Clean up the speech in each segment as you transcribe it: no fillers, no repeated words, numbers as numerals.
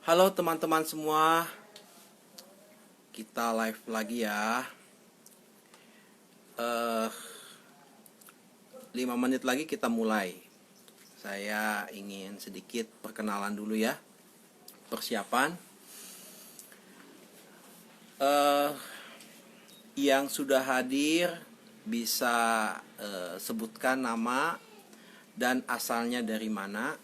Halo teman-teman semua, kita live lagi ya. 5 menit lagi kita mulai. Saya ingin sedikit perkenalan dulu ya. Persiapan. Yang sudah hadir bisa sebutkan nama dan asalnya dari mana,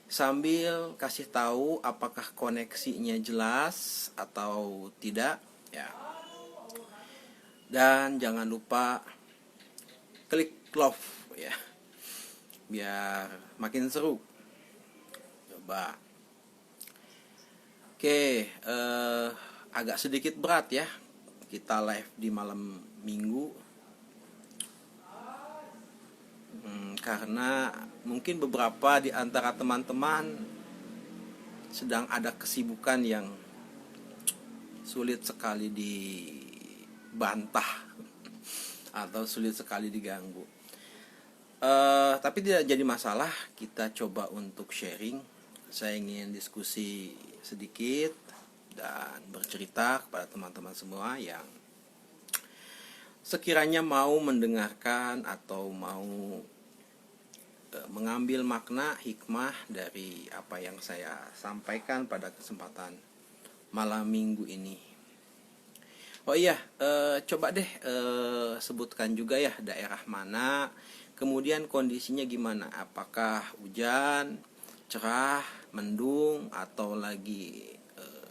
sambil kasih tahu apakah koneksinya jelas atau tidak ya. Dan jangan lupa klik love ya, biar makin seru. Coba. Oke, agak sedikit berat ya kita live di malam minggu, karena mungkin beberapa di antara teman-teman sedang ada kesibukan yang sulit sekali dibantah atau sulit sekali diganggu. Tapi tidak jadi masalah, kita coba untuk sharing. Saya ingin diskusi sedikit dan bercerita kepada teman-teman semua yang sekiranya mau mendengarkan atau mau mengambil makna hikmah dari apa yang saya sampaikan pada kesempatan malam minggu ini. Oh iya, coba deh sebutkan juga ya daerah mana, kemudian kondisinya gimana, apakah hujan, cerah, mendung, atau lagi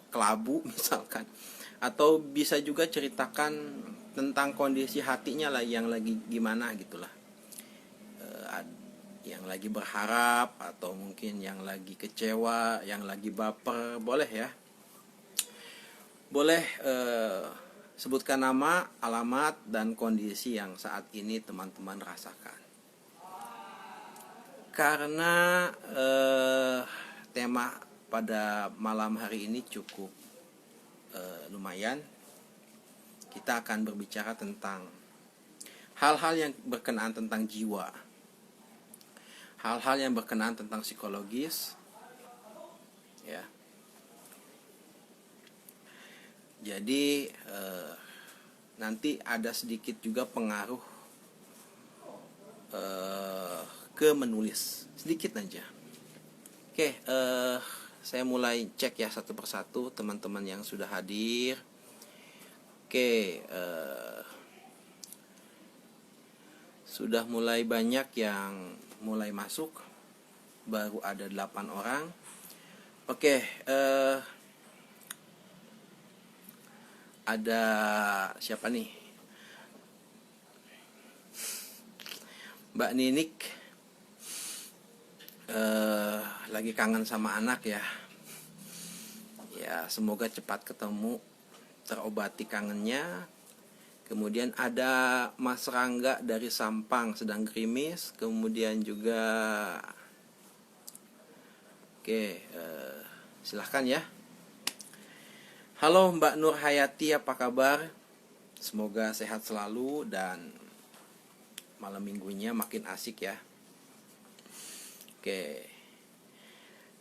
kelabu misalkan, atau bisa juga ceritakan tentang kondisi hatinya lah yang lagi gimana gitulah, yang lagi berharap atau mungkin yang lagi kecewa, yang lagi baper, boleh ya, boleh sebutkan nama, alamat, dan kondisi yang saat ini teman-teman rasakan. Karena tema pada malam hari ini cukup lumayan, kita akan berbicara tentang hal-hal yang berkenaan tentang jiwa, hal-hal yang berkenaan tentang psikologis ya. Jadi nanti ada sedikit juga pengaruh ke menulis, sedikit aja. Oke, saya mulai cek ya satu persatu teman-teman yang sudah hadir. Oke, sudah mulai banyak yang mulai masuk, baru ada 8 orang. Oke, ada siapa nih? Mbak Ninik lagi kangen sama anak ya. Ya, semoga cepat ketemu, terobati kangennya. Kemudian ada Mas Rangga dari Sampang sedang gerimis. Kemudian juga silahkan ya. Halo Mbak Nur Hayati, apa kabar? Semoga sehat selalu dan malam minggunya makin asik ya. Oke.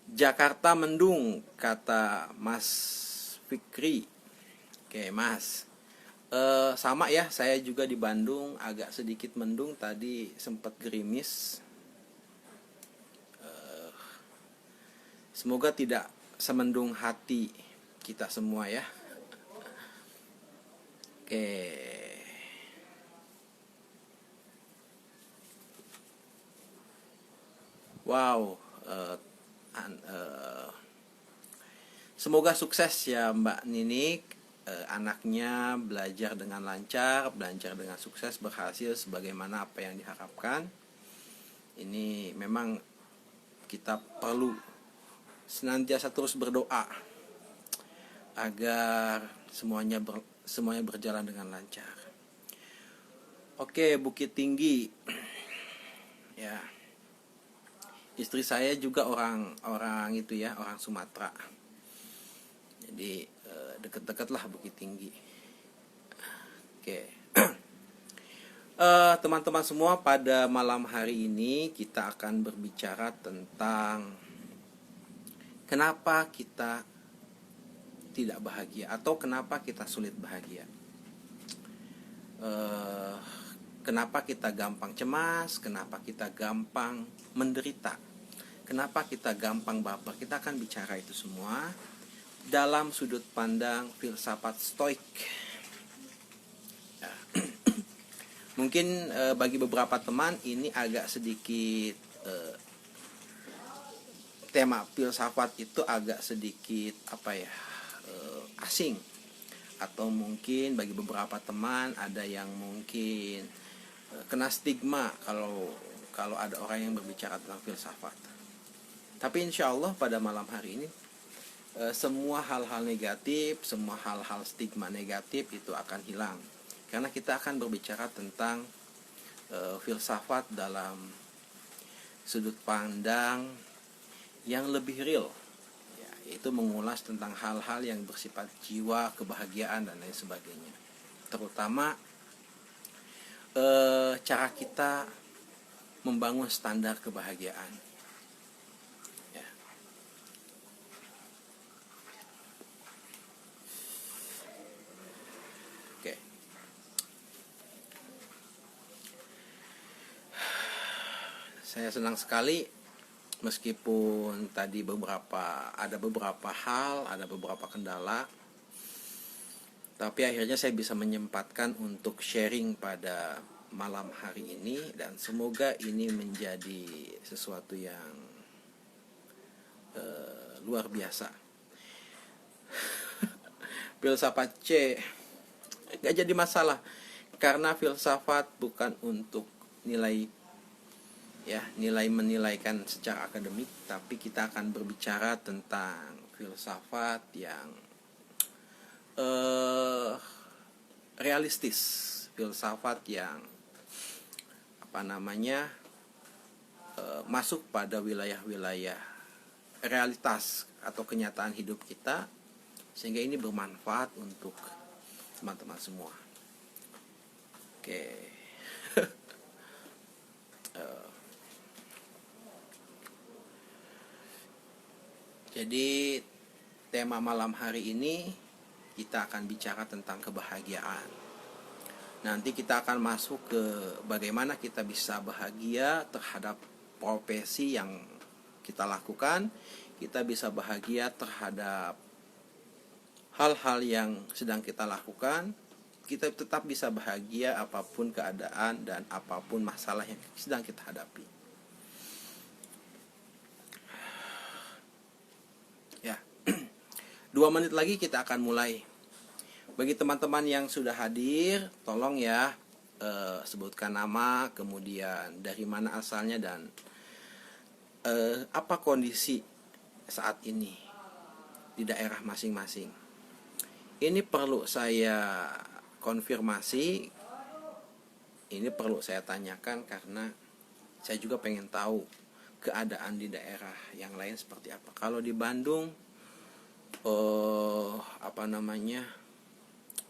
Jakarta mendung, kata Mas Fikri. Oke Mas, sama ya, saya juga di Bandung agak sedikit mendung, tadi sempat gerimis. Semoga tidak semendung hati kita semua ya. Oke. Wow, semoga sukses ya Mbak Ninik. Anaknya belajar dengan lancar, belajar dengan sukses, berhasil sebagaimana apa yang diharapkan. Ini memang kita perlu senantiasa terus berdoa agar semuanya berjalan dengan lancar. Oke, Bukit Tinggi ya. Istri saya juga orang itu ya, orang Sumatera. Jadi deket-deket lah Bukit Tinggi. Oke. Teman-teman semua, pada malam hari ini kita akan berbicara tentang kenapa kita tidak bahagia atau kenapa kita sulit bahagia. Kenapa kita gampang cemas, kenapa kita gampang menderita, kenapa kita gampang baper. Kita akan bicara itu semua dalam sudut pandang filsafat stoik. Mungkin bagi beberapa teman ini agak sedikit tema filsafat itu agak sedikit asing, atau mungkin bagi beberapa teman ada yang mungkin kena stigma kalau ada orang yang berbicara tentang filsafat. Tapi insya Allah pada malam hari ini semua hal-hal negatif, semua hal-hal stigma negatif itu akan hilang, karena kita akan berbicara tentang filsafat dalam sudut pandang yang lebih real, yaitu mengulas tentang hal-hal yang bersifat jiwa, kebahagiaan, dan lain sebagainya. Terutama cara kita membangun standar kebahagiaan. Ya. Oke. Saya senang sekali, meskipun tadi ada beberapa hal, ada beberapa kendala, tapi akhirnya saya bisa menyempatkan untuk sharing pada malam hari ini, dan semoga ini menjadi sesuatu yang luar biasa. Filsafat C gak jadi masalah, karena filsafat bukan untuk nilai menilaikan secara akademik, tapi kita akan berbicara tentang filsafat yang realistis, filsafat yang masuk pada wilayah-wilayah realitas atau kenyataan hidup kita, sehingga ini bermanfaat untuk teman-teman semua. Oke. Jadi tema malam hari ini kita akan bicara tentang kebahagiaan. Nanti kita akan masuk ke bagaimana kita bisa bahagia terhadap profesi yang kita lakukan. Kita bisa bahagia terhadap hal-hal yang sedang kita lakukan. Kita tetap bisa bahagia apapun keadaan dan apapun masalah yang sedang kita hadapi. Ya, 2 menit lagi kita akan mulai. Bagi teman-teman yang sudah hadir, tolong ya sebutkan nama, kemudian dari mana asalnya, dan apa kondisi saat ini di daerah masing-masing. Ini perlu saya konfirmasi, ini perlu saya tanyakan, karena saya juga pengen tahu keadaan di daerah yang lain seperti apa. Kalau di Bandung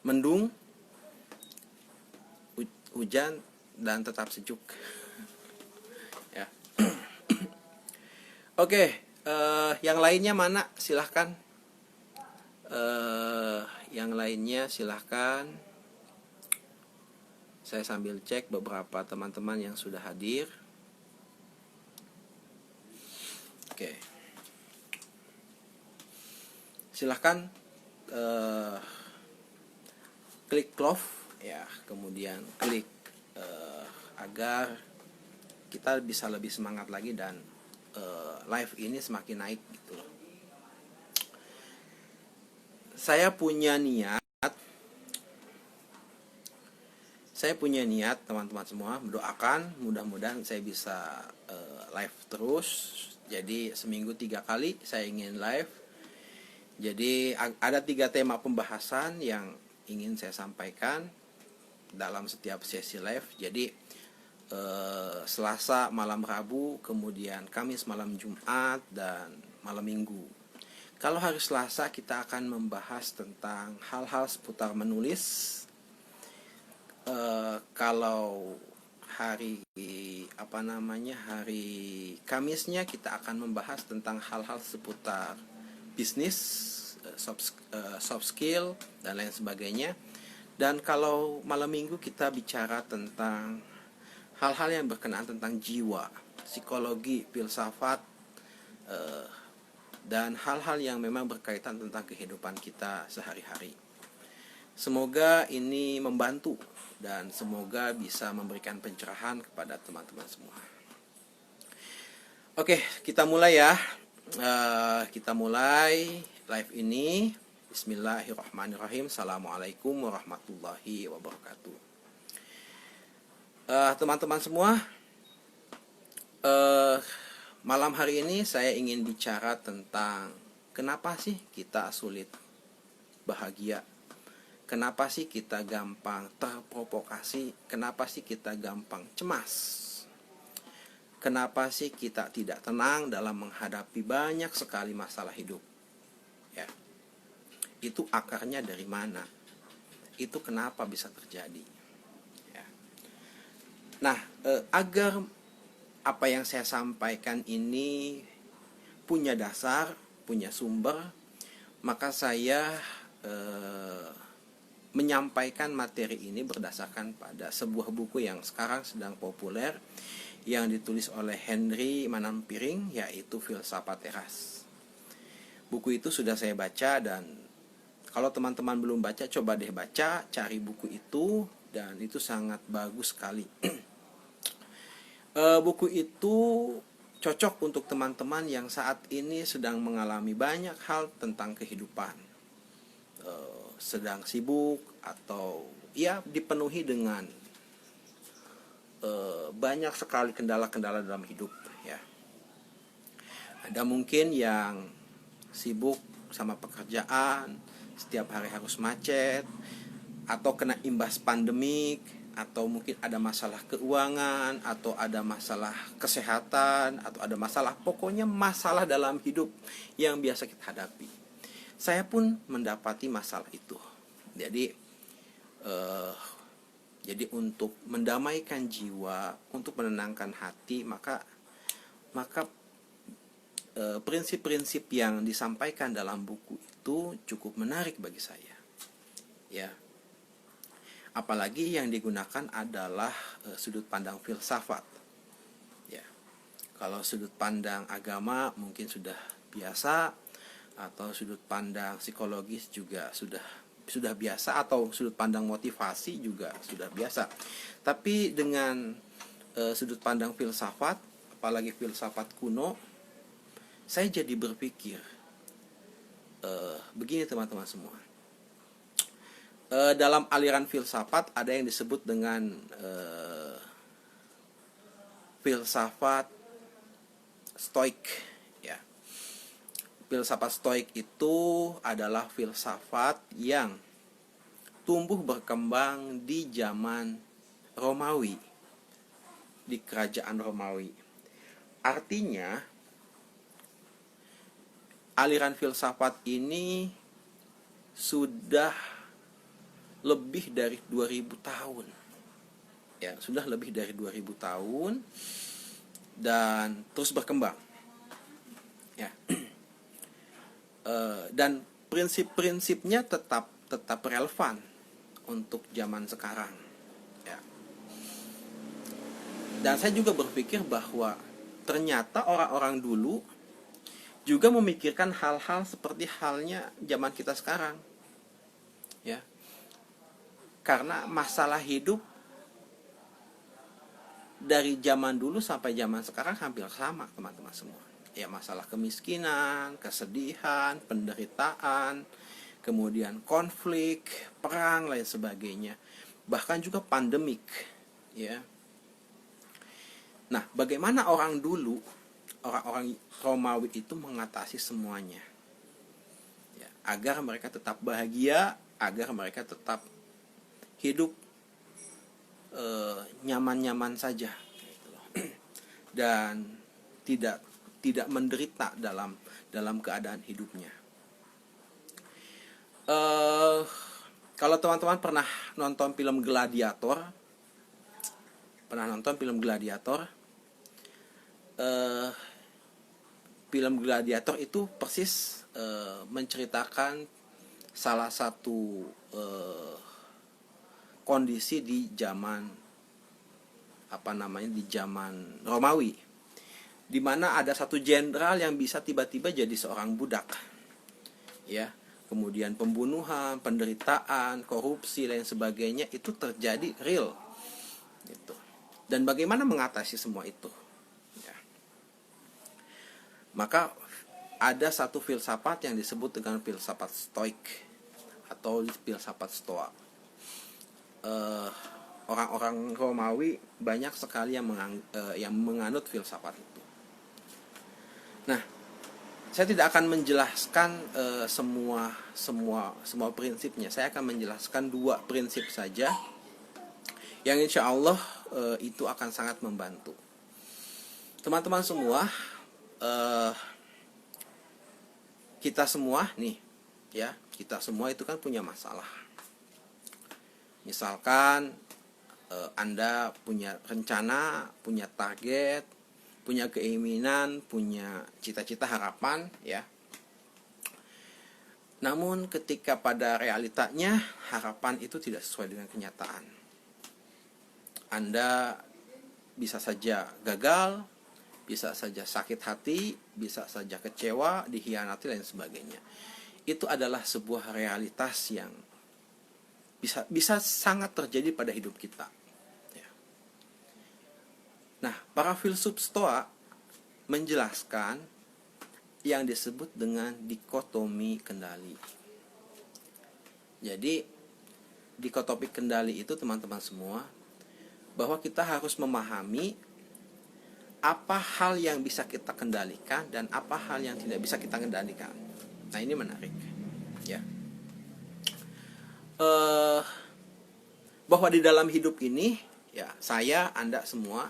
mendung, hujan, dan tetap sejuk. Ya. Oke, yang lainnya mana? Silahkan. Yang lainnya silahkan. Saya sambil cek beberapa teman-teman yang sudah hadir. Oke. Silahkan klik love ya, kemudian klik agar kita bisa lebih semangat lagi dan live ini semakin naik gitu loh. Saya punya niat teman-teman semua, mendoakan mudah-mudahan saya bisa live terus. Jadi seminggu 3 kali saya ingin live. Jadi ada 3 tema pembahasan yang ingin saya sampaikan dalam setiap sesi live. Jadi Selasa malam Rabu, kemudian Kamis malam Jumat, dan malam Minggu. Kalau hari Selasa kita akan membahas tentang hal-hal seputar menulis. Kalau hari hari Kamisnya kita akan membahas tentang hal-hal seputar bisnis, soft skill dan lain sebagainya. Dan kalau malam minggu kita bicara tentang hal-hal yang berkenaan tentang jiwa, psikologi, filsafat, dan hal-hal yang memang berkaitan tentang kehidupan kita sehari-hari. Semoga ini membantu dan semoga bisa memberikan pencerahan kepada teman-teman semua. Oke, kita mulai ya. Kita mulai live ini. Bismillahirrahmanirrahim. Assalamualaikum warahmatullahi wabarakatuh. Teman-teman semua, malam hari ini saya ingin bicara tentang kenapa sih kita sulit bahagia. Kenapa sih kita gampang terprovokasi? Kenapa sih kita gampang cemas? Kenapa sih kita tidak tenang dalam menghadapi banyak sekali masalah hidup? Ya. Itu akarnya dari mana? Itu kenapa bisa terjadi? Ya. Nah, agar apa yang saya sampaikan ini punya dasar, punya sumber, maka saya menyampaikan materi ini berdasarkan pada sebuah buku yang sekarang sedang populer yang ditulis oleh Henry Manampiring, yaitu Filsafat Teras. Buku itu sudah saya baca, dan kalau teman-teman belum baca, coba deh baca, cari buku itu, dan itu sangat bagus sekali. Buku itu cocok untuk teman-teman yang saat ini sedang mengalami banyak hal tentang kehidupan, sedang sibuk atau ya dipenuhi dengan banyak sekali kendala-kendala dalam hidup ya. Ada mungkin yang sibuk sama pekerjaan, setiap hari harus macet, atau kena imbas pandemik, atau mungkin ada masalah keuangan, atau ada masalah kesehatan, atau ada masalah, pokoknya masalah dalam hidup yang biasa kita hadapi. Saya pun mendapati masalah itu. Jadi untuk mendamaikan jiwa, untuk menenangkan hati, maka prinsip-prinsip yang disampaikan dalam buku itu cukup menarik bagi saya. Ya. Apalagi yang digunakan adalah sudut pandang filsafat. Ya. Kalau sudut pandang agama mungkin sudah biasa, atau sudut pandang psikologis juga sudah biasa, atau sudut pandang motivasi juga sudah biasa. Tapi dengan sudut pandang filsafat, apalagi filsafat kuno, saya jadi berpikir begini teman-teman semua. Dalam aliran filsafat ada yang disebut dengan filsafat stoik ya. Filsafat stoik itu adalah filsafat yang tumbuh berkembang di zaman Romawi, di kerajaan Romawi. Artinya aliran filsafat ini sudah lebih dari 2000 tahun. Ya, sudah lebih dari 2000 tahun dan terus berkembang. Ya. Dan prinsip-prinsipnya tetap relevan untuk zaman sekarang. Ya. Dan saya juga berpikir bahwa ternyata orang-orang dulu juga memikirkan hal-hal seperti halnya zaman kita sekarang. Ya. Karena masalah hidup dari zaman dulu sampai zaman sekarang hampir sama, teman-teman semua. Ya, masalah kemiskinan, kesedihan, penderitaan, kemudian konflik, perang, lain sebagainya. Bahkan juga pandemik, ya. Nah, bagaimana orang dulu, orang-orang Romawi itu mengatasi semuanya? Ya, agar mereka tetap bahagia, agar mereka tetap hidup nyaman-nyaman saja, dan tidak menderita dalam keadaan hidupnya. Kalau teman-teman pernah nonton film Gladiator, pernah nonton film Gladiator. Film Gladiator itu persis menceritakan salah satu kondisi di zaman di zaman Romawi, di mana ada satu jenderal yang bisa tiba-tiba jadi seorang budak, ya. Kemudian pembunuhan, penderitaan, korupsi, lain sebagainya itu terjadi real, gitu. Dan bagaimana mengatasi semua itu? Ya. Maka ada satu filsafat yang disebut dengan filsafat Stoik atau filsafat Stoa. Orang-orang Romawi banyak sekali yang menganut filsafat itu. Nah, saya tidak akan menjelaskan semua prinsipnya. Saya akan menjelaskan 2 prinsip saja yang insya Allah itu akan sangat membantu teman-teman semua. Kita semua nih, ya, kita semua itu kan punya masalah. Misalkan Anda punya rencana, punya target, punya keinginan, punya cita-cita, harapan, ya. Namun ketika pada realitanya harapan itu tidak sesuai dengan kenyataan. Anda bisa saja gagal, bisa saja sakit hati, bisa saja kecewa, dikhianati, dan sebagainya. Itu adalah sebuah realitas yang bisa sangat terjadi pada hidup kita. Nah, para filsuf Stoa menjelaskan yang disebut dengan dikotomi kendali. Jadi, dikotomi kendali itu teman-teman semua, bahwa kita harus memahami apa hal yang bisa kita kendalikan dan apa hal yang tidak bisa kita kendalikan. Nah, ini menarik, ya. Bahwa di dalam hidup ini, ya, saya, Anda semua,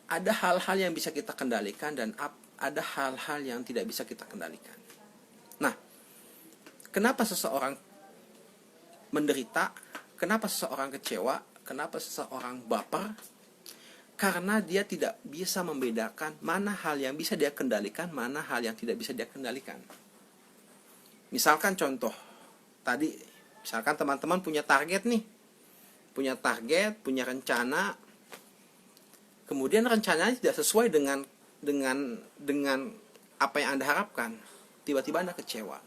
ada hal-hal yang bisa kita kendalikan dan ada hal-hal yang tidak bisa kita kendalikan. Nah, kenapa seseorang menderita? Kenapa seseorang kecewa? Kenapa seseorang baper? Karena dia tidak bisa membedakan mana hal yang bisa dia kendalikan, mana hal yang tidak bisa dia kendalikan. Misalkan contoh, misalkan teman-teman punya target nih, punya rencana, kemudian rencananya tidak sesuai dengan apa yang Anda harapkan, tiba-tiba Anda kecewa.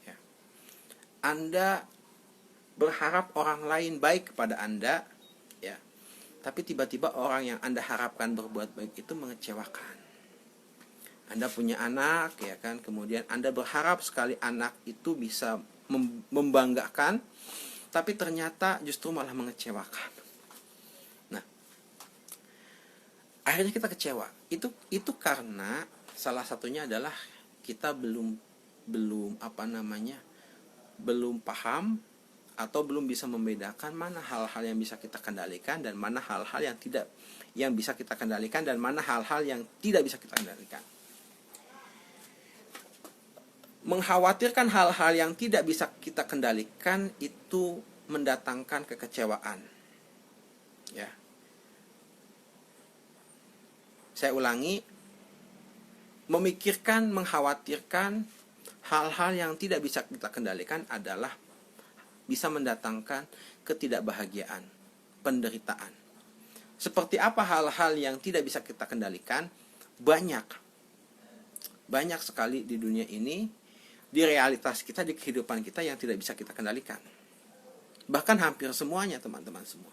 Ya. Anda berharap orang lain baik kepada Anda, ya, tapi tiba-tiba orang yang Anda harapkan berbuat baik itu mengecewakan. Anda punya anak, ya kan, kemudian Anda berharap sekali anak itu bisa membanggakan, tapi ternyata justru malah mengecewakan. Akhirnya kita kecewa. Itu karena salah satunya adalah kita belum paham atau belum bisa membedakan mana hal-hal yang bisa kita kendalikan dan mana hal-hal yang bisa kita kendalikan dan mana hal-hal yang tidak bisa kita kendalikan. Mengkhawatirkan hal-hal yang tidak bisa kita kendalikan itu mendatangkan kekecewaan. Ya. Saya ulangi, mengkhawatirkan hal-hal yang tidak bisa kita kendalikan adalah bisa mendatangkan ketidakbahagiaan, penderitaan. Seperti apa hal-hal yang tidak bisa kita kendalikan? Banyak sekali di dunia ini, di realitas kita, di kehidupan kita yang tidak bisa kita kendalikan. Bahkan hampir semuanya, teman-teman semua.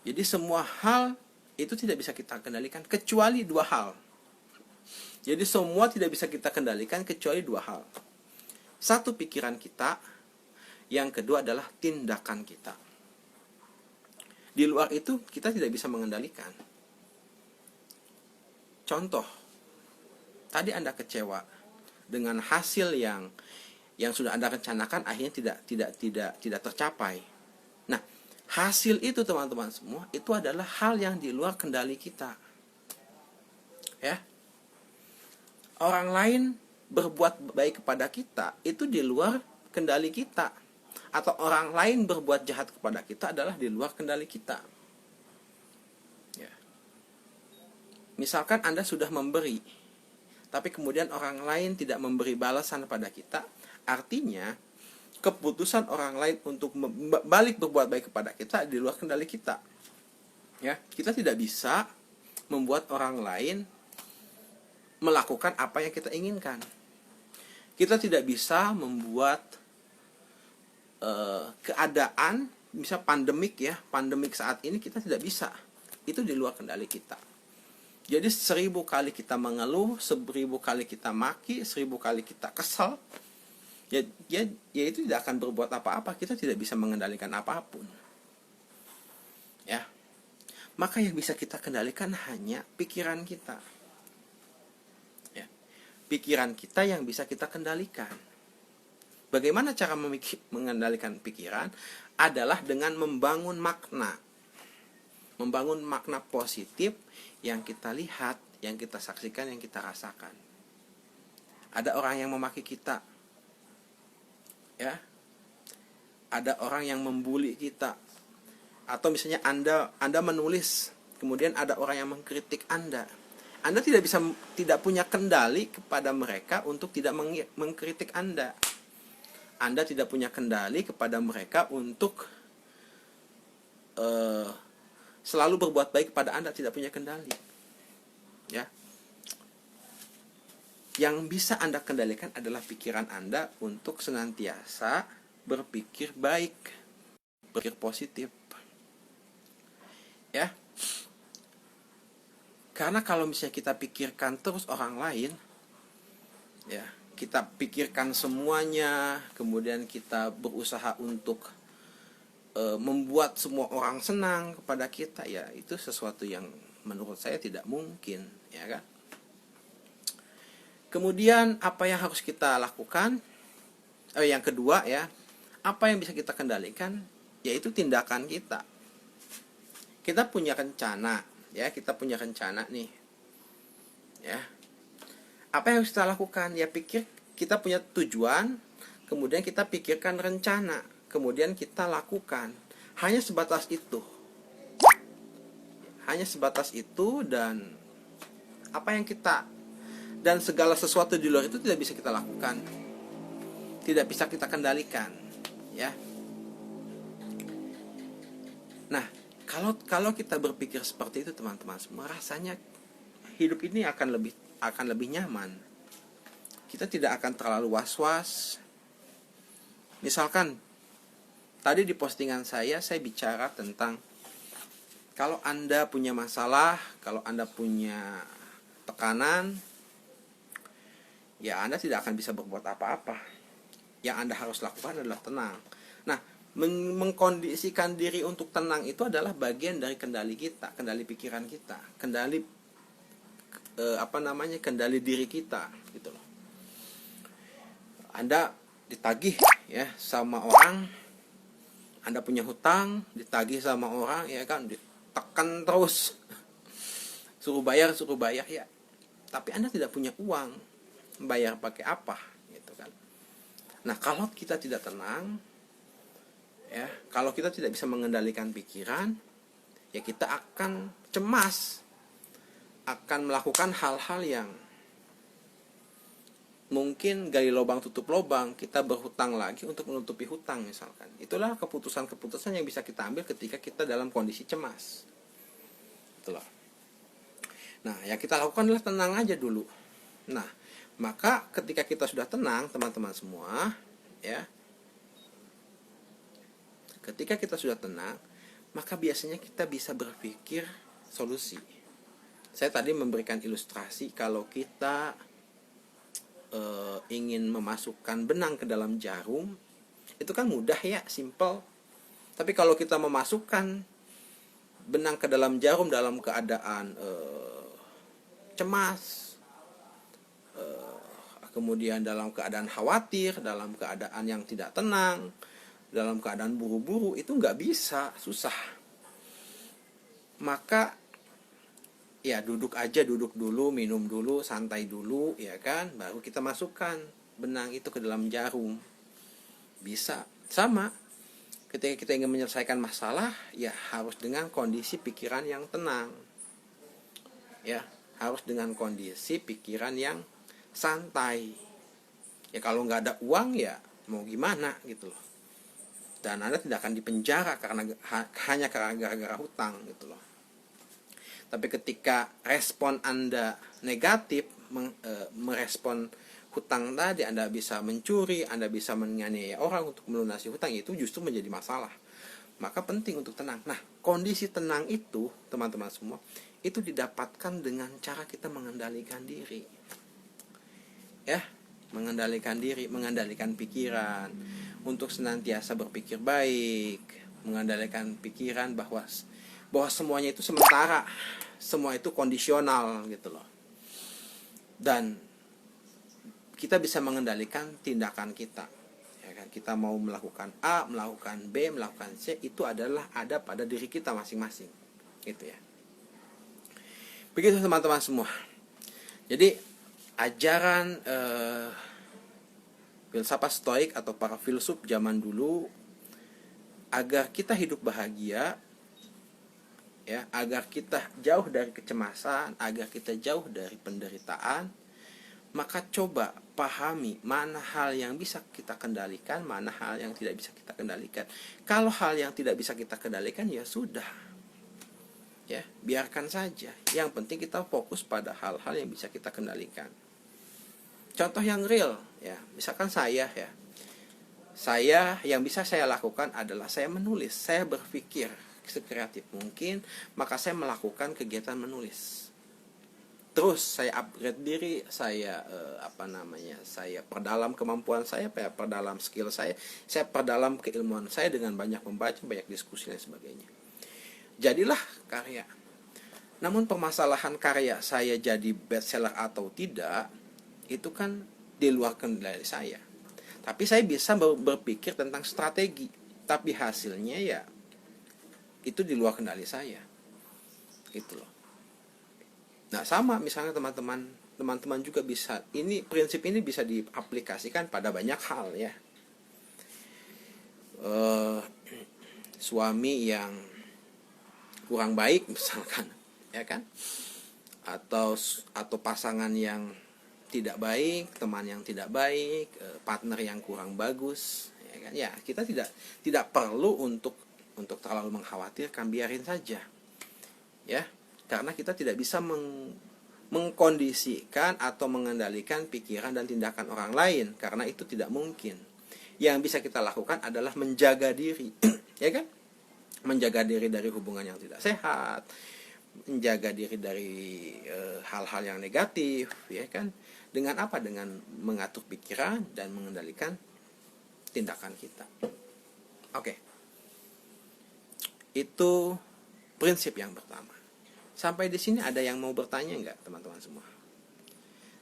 Jadi semua hal itu tidak bisa kita kendalikan kecuali 2 hal. Jadi semua tidak bisa kita kendalikan kecuali 2 hal. Satu, pikiran kita. Yang kedua adalah tindakan kita. Di luar itu kita tidak bisa mengendalikan. Contoh, tadi Anda kecewa dengan hasil yang sudah Anda rencanakan akhirnya tidak tercapai. Nah, hasil itu teman-teman semua itu adalah hal yang di luar kendali kita. Ya. Orang lain berbuat baik kepada kita itu di luar kendali kita. atau orang lain berbuat jahat kepada kita adalah di luar kendali kita. Ya. Misalkan Anda sudah memberi, tapi kemudian orang lain tidak memberi balasan pada kita, artinya keputusan orang lain untuk balik berbuat baik kepada kita di luar kendali kita. Ya, kita tidak bisa membuat orang lain melakukan apa yang kita inginkan. Kita tidak bisa membuat keadaan, misal pandemik saat ini kita tidak bisa. Itu di luar kendali kita. Jadi 1000 kali kita mengeluh, 1000 kali kita maki, 1000 kali kita kesal, ya itu tidak akan berbuat apa-apa. Kita tidak bisa mengendalikan apapun. Ya. Maka yang bisa kita kendalikan hanya pikiran kita. Ya. Pikiran kita yang bisa kita kendalikan. Bagaimana cara mengendalikan pikiran? Adalah dengan membangun makna. Membangun makna positif yang kita lihat, yang kita saksikan, yang kita rasakan. Ada orang yang memaki kita. Ya. Ada orang yang membuli kita. Atau misalnya Anda menulis, kemudian ada orang yang mengkritik Anda. Anda tidak punya kendali kepada mereka untuk tidak mengkritik Anda. Anda tidak punya kendali kepada mereka untuk selalu berbuat baik kepada Anda, tidak punya kendali. Ya. Yang bisa Anda kendalikan adalah pikiran Anda untuk senantiasa berpikir baik, berpikir positif. Ya. Karena kalau misalnya kita pikirkan terus orang lain, ya, kita pikirkan semuanya, kemudian kita berusaha untuk membuat semua orang senang kepada kita, ya itu sesuatu yang menurut saya tidak mungkin, ya kan? Kemudian apa yang harus kita lakukan? Yang kedua, ya, apa yang bisa kita kendalikan? Yaitu tindakan kita. Kita punya rencana, ya, kita punya rencana nih, ya. Apa yang harus kita lakukan? Ya kita punya tujuan, kemudian kita pikirkan rencana, kemudian kita lakukan. Hanya sebatas itu. Hanya sebatas itu, dan dan segala sesuatu di luar itu tidak bisa kita lakukan. Tidak bisa kita kendalikan, ya. Nah, kalau kita berpikir seperti itu, teman-teman semua, rasanya hidup ini akan lebih nyaman. Kita tidak akan terlalu was-was. Misalkan tadi di postingan saya bicara tentang kalau Anda punya masalah, kalau Anda punya tekanan, ya Anda tidak akan bisa berbuat apa-apa. Yang Anda harus lakukan adalah tenang. Nah, mengkondisikan diri untuk tenang itu adalah bagian dari kendali kita, kendali pikiran kita, kendali kendali diri kita, gitu loh. Anda ditagih, ya, sama orang, Anda punya hutang, ditagih sama orang, ya kan, ditekan terus, suruh bayar ya, tapi Anda tidak punya uang, bayar pakai apa, gitu kan. Nah, kalau kita tidak tenang, ya, kalau kita tidak bisa mengendalikan pikiran, ya kita akan cemas, akan melakukan hal-hal yang mungkin gali lubang tutup lubang, kita berhutang lagi untuk menutupi hutang misalkan. Itulah keputusan-keputusan yang bisa kita ambil ketika kita dalam kondisi cemas. Itulah. Nah, yang kita lakukan adalah tenang aja dulu. Nah, maka ketika kita sudah tenang, teman-teman semua, ya. Ketika kita sudah tenang, maka biasanya kita bisa berpikir solusi. Saya tadi memberikan ilustrasi kalau kita ingin memasukkan benang ke dalam jarum, itu kan mudah, ya, simple. Tapi kalau kita memasukkan benang ke dalam jarum dalam keadaan cemas, kemudian dalam keadaan khawatir, dalam keadaan yang tidak tenang, dalam keadaan buru-buru, itu nggak bisa, susah. Maka ya duduk dulu, minum dulu, santai dulu, ya kan, baru kita masukkan benang itu ke dalam jarum. Bisa Sama, ketika kita ingin menyelesaikan masalah, ya harus dengan kondisi pikiran yang tenang. Ya, harus dengan kondisi pikiran yang santai. Ya kalau nggak ada uang ya mau gimana gitu loh. Dan Anda tidak akan dipenjara hanya karena gara-gara hutang gitu loh. Tapi ketika respon Anda negatif, merespon hutang tadi, Anda bisa mencuri, Anda bisa menganiaya orang untuk melunasi hutang, itu justru menjadi masalah. Maka penting untuk tenang. Nah, kondisi tenang itu, teman-teman semua, itu didapatkan dengan cara kita mengendalikan diri. Ya, mengendalikan diri, mengendalikan pikiran, untuk senantiasa berpikir baik, mengendalikan pikiran bahwa semuanya itu sementara, semua itu kondisional gitu loh. Dan kita bisa mengendalikan tindakan kita. Ya kan? Kita mau melakukan A, melakukan B, melakukan C, itu adalah ada pada diri kita masing-masing. Gitu ya. Begitu teman-teman semua. Jadi ajaran filsafat stoik atau para filsuf zaman dulu, agar kita hidup bahagia, ya, agar kita jauh dari kecemasan, agar kita jauh dari penderitaan, maka coba pahami mana hal yang bisa kita kendalikan, mana hal yang tidak bisa kita kendalikan. Kalau hal yang tidak bisa kita kendalikan, ya sudah, ya biarkan saja. Yang penting kita fokus pada hal-hal yang bisa kita kendalikan. Contoh yang real, ya, misalkan saya yang bisa saya lakukan adalah saya menulis, saya berpikir sekreatif mungkin, maka saya melakukan kegiatan menulis. Terus saya upgrade diri, saya saya perdalam kemampuan saya perdalam skill saya perdalam keilmuan saya dengan banyak membaca, banyak diskusi dan sebagainya. Jadilah karya. Namun permasalahan karya saya jadi bestseller atau tidak, itu kan di luar kendali saya. Tapi saya bisa berpikir tentang strategi, tapi hasilnya ya itu di luar kendali saya. Gitu loh. Nah, sama misalnya teman-teman juga bisa, prinsip ini bisa diaplikasikan pada banyak hal ya. Suami yang kurang baik misalkan, ya kan? Atau pasangan yang tidak baik, teman yang tidak baik, partner yang kurang bagus, ya kan? Ya, kita tidak perlu untuk terlalu mengkhawatirkan, biarin saja. Ya, karena kita tidak bisa mengkondisikan atau mengendalikan pikiran dan tindakan orang lain, karena itu tidak mungkin. Yang bisa kita lakukan adalah menjaga diri, ya kan? Menjaga diri dari hubungan yang tidak sehat, menjaga diri dari hal-hal yang negatif, ya kan? Dengan apa? Dengan mengatur pikiran dan mengendalikan tindakan kita. Oke. Itu prinsip yang pertama. Sampai di sini ada yang mau bertanya enggak, teman-teman semua?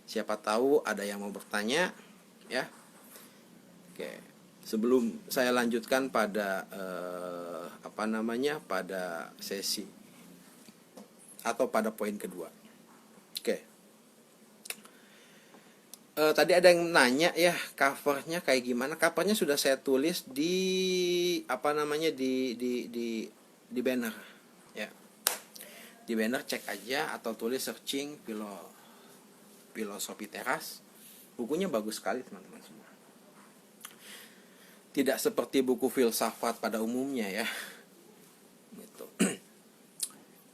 Siapa tahu ada yang mau bertanya, ya. Oke. Sebelum saya lanjutkan pada pada sesi atau pada poin kedua. Oke. Tadi ada yang nanya ya, covernya kayak gimana? Covernya sudah saya tulis di di banner ya. Di banner cek aja atau tulis searching filosofi teras. Bukunya bagus sekali teman-teman semua. Tidak seperti buku filsafat pada umumnya ya. Gitu.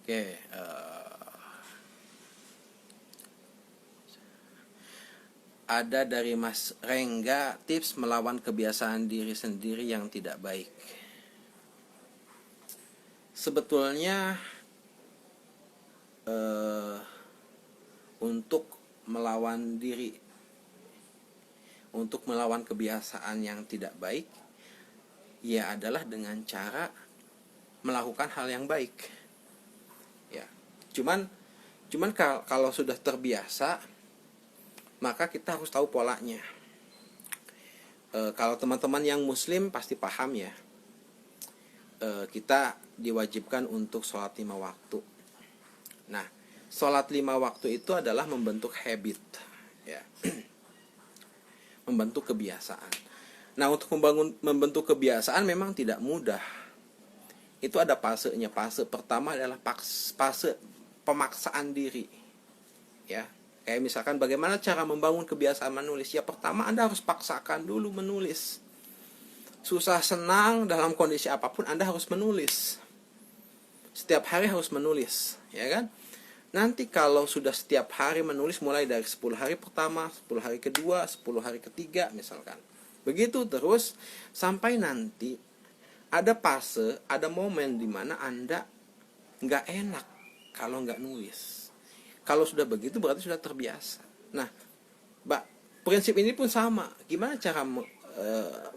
Oke, ada dari Mas Rengga, tips melawan kebiasaan diri sendiri yang tidak baik. Sebetulnya untuk melawan diri, untuk melawan kebiasaan yang tidak baik, ya adalah dengan cara melakukan hal yang baik. Ya, cuman kalau sudah terbiasa, maka kita harus tahu polanya. Kalau teman-teman yang muslim pasti paham ya. Kita diwajibkan untuk sholat 5 waktu. Nah, sholat 5 waktu itu adalah membentuk habit, ya. Membentuk kebiasaan. Nah, untuk membentuk kebiasaan memang tidak mudah. Itu ada fasenya. Fase pertama adalah fase pemaksaan diri. Ya, kayak misalkan bagaimana cara membangun kebiasaan menulis. Ya, pertama Anda harus paksakan dulu menulis. Susah senang dalam kondisi apapun Anda harus menulis. Setiap hari harus menulis, ya kan? Nanti kalau sudah setiap hari menulis, mulai dari 10 hari pertama, 10 hari kedua, 10 hari ketiga misalkan. Begitu terus sampai nanti ada fase, ada momen di mana Anda nggak enak kalau nggak nulis. Kalau sudah begitu berarti sudah terbiasa. Nah, prinsip ini pun sama. Gimana cara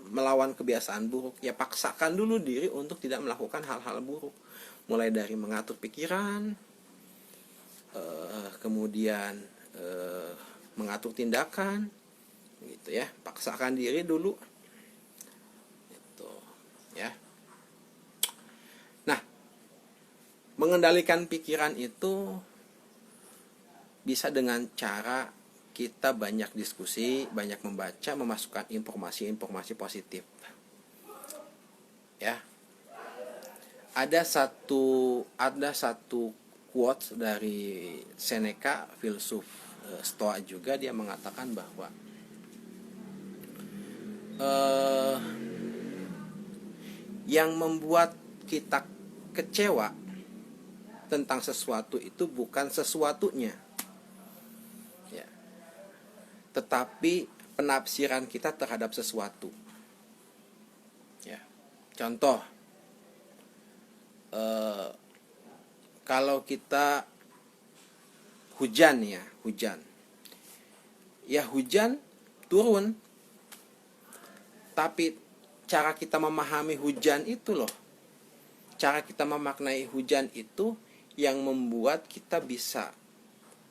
melawan kebiasaan buruk? Ya, paksakan dulu diri untuk tidak melakukan hal-hal buruk. Mulai dari mengatur pikiran, kemudian mengatur tindakan, gitu ya. Paksakan diri dulu, gitu ya. Nah, mengendalikan pikiran itu bisa dengan cara kita banyak diskusi, banyak membaca, memasukkan informasi-informasi positif. Ya. Ada satu quotes dari Seneca, filsuf Stoa juga, dia mengatakan bahwa yang membuat kita kecewa tentang sesuatu itu bukan sesuatunya, ya, tetapi penafsiran kita terhadap sesuatu. Ya, contoh, kalau kita hujan turun, tapi cara kita memahami hujan itu loh, cara kita memaknai hujan itu yang membuat kita bisa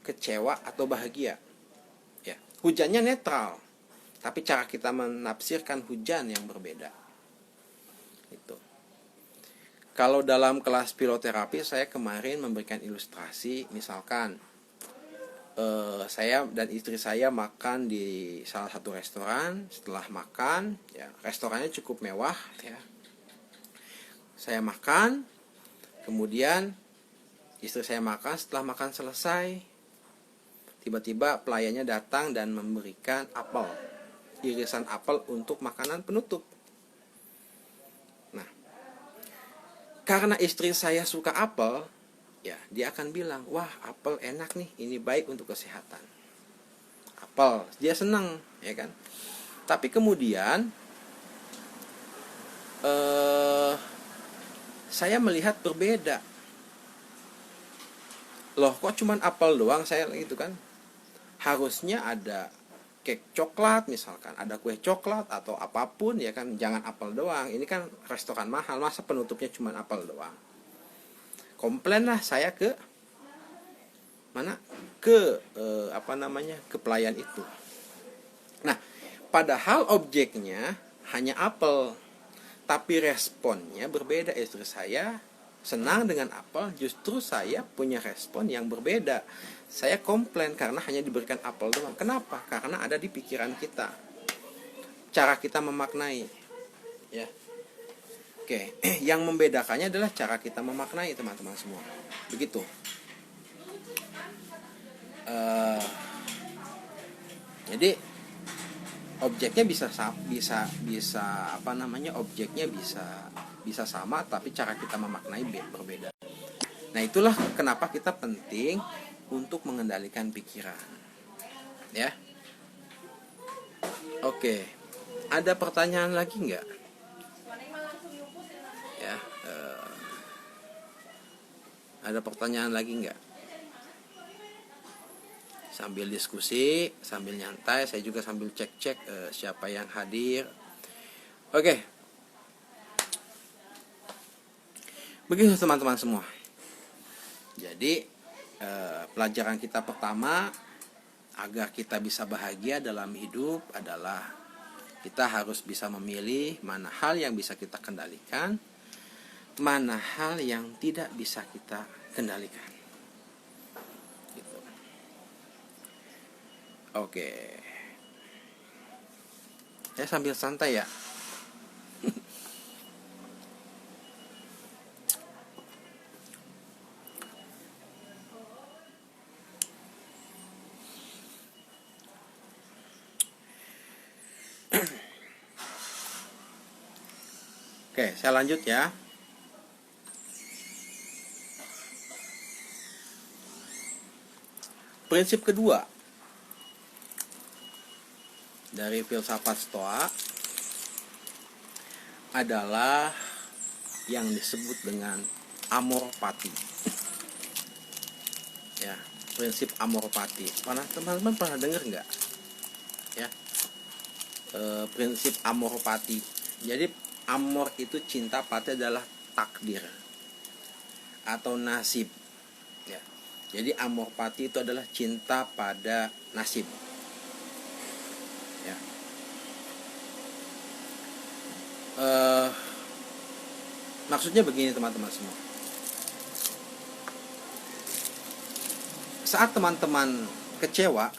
kecewa atau bahagia. Ya, hujannya netral, tapi cara kita menafsirkan hujan yang berbeda. Itu. Kalau dalam kelas piloterapi saya kemarin memberikan ilustrasi, misalkan saya dan istri saya makan di salah satu restoran. Setelah makan, ya, restorannya cukup mewah, ya. Saya makan, kemudian istri saya makan. Setelah makan selesai, tiba-tiba pelayannya datang dan memberikan apel, irisan apel untuk makanan penutup. Nah, karena istri saya suka apel, ya, dia akan bilang, wah, apel enak nih, ini baik untuk kesehatan. Apel, dia senang, ya kan? Tapi kemudian saya melihat berbeda. Loh, kok cuman apel doang? Saya gitu kan. Harusnya ada cake coklat misalkan, ada kue coklat atau apapun, ya kan? Jangan apel doang. Ini kan restoran mahal, masa penutupnya cuman apel doang? Komplain lah saya ke mana, ke ke pelayan itu. Nah, padahal objeknya hanya apel, tapi responnya berbeda. Istri saya senang dengan apel, justru saya punya respon yang berbeda. Saya komplain karena hanya diberikan apel doang. Kenapa? Karena ada di pikiran kita, cara kita memaknai, ya. Oke, yang membedakannya adalah cara kita memaknai, teman-teman semua. Begitu. Jadi objeknya objeknya bisa sama, tapi cara kita memaknai berbeda. Nah, itulah kenapa kita penting untuk mengendalikan pikiran. Ya. Oke. Ada pertanyaan lagi nggak? Ya, ada pertanyaan lagi nggak? Sambil diskusi, sambil nyantai, saya juga sambil cek-cek siapa yang hadir. Oke. Begitu teman-teman semua. Jadi pelajaran kita pertama agar kita bisa bahagia dalam hidup adalah kita harus bisa memilih mana hal yang bisa kita kendalikan, mana hal yang tidak bisa kita kendalikan. Gitu. Oke. Ya sambil santai ya. Oke, saya lanjut ya. Prinsip kedua dari filsafat Stoa adalah yang disebut dengan amor fati. Ya, prinsip amor fati. Teman-teman pernah dengar nggak? Ya, prinsip amor fati. Jadi amor itu cinta, fati adalah takdir atau nasib. Ya, jadi amor fati itu adalah cinta pada nasib. Ya. Maksudnya begini teman-teman semua. Saat teman-teman kecewa,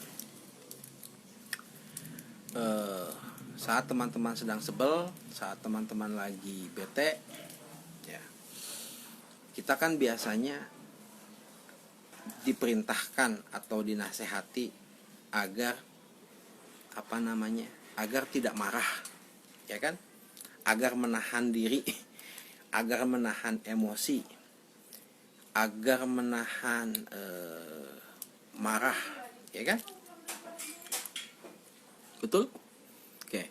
saat teman-teman sedang sebel, saat teman-teman lagi bete, ya, kita kan biasanya diperintahkan atau dinasehati agar agar tidak marah, ya kan? Agar menahan diri, agar menahan emosi, agar menahan marah, ya kan? Betul? Oke.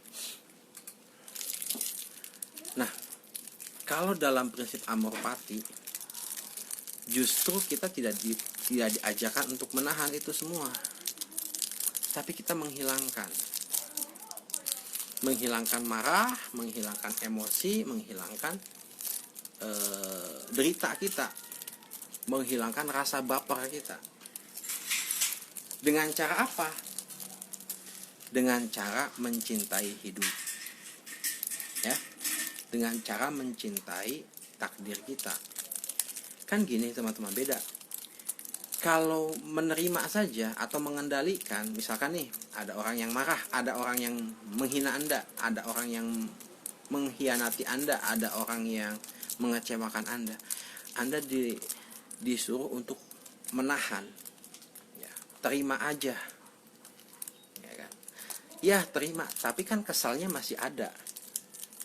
Nah, kalau dalam prinsip amor fati, justru kita tidak diajarkan untuk menahan itu semua, tapi kita menghilangkan marah, menghilangkan emosi, menghilangkan derita kita, menghilangkan rasa baper kita. Dengan cara apa? Dengan cara mencintai hidup, ya, dengan cara mencintai takdir kita. Kan gini teman-teman, beda. Kalau menerima saja atau mengendalikan, misalkan nih ada orang yang marah, ada orang yang menghina Anda, ada orang yang mengkhianati Anda, ada orang yang mengecewakan Anda disuruh untuk menahan, ya, terima aja, ya kan? Ya terima, tapi kan kesalnya masih ada,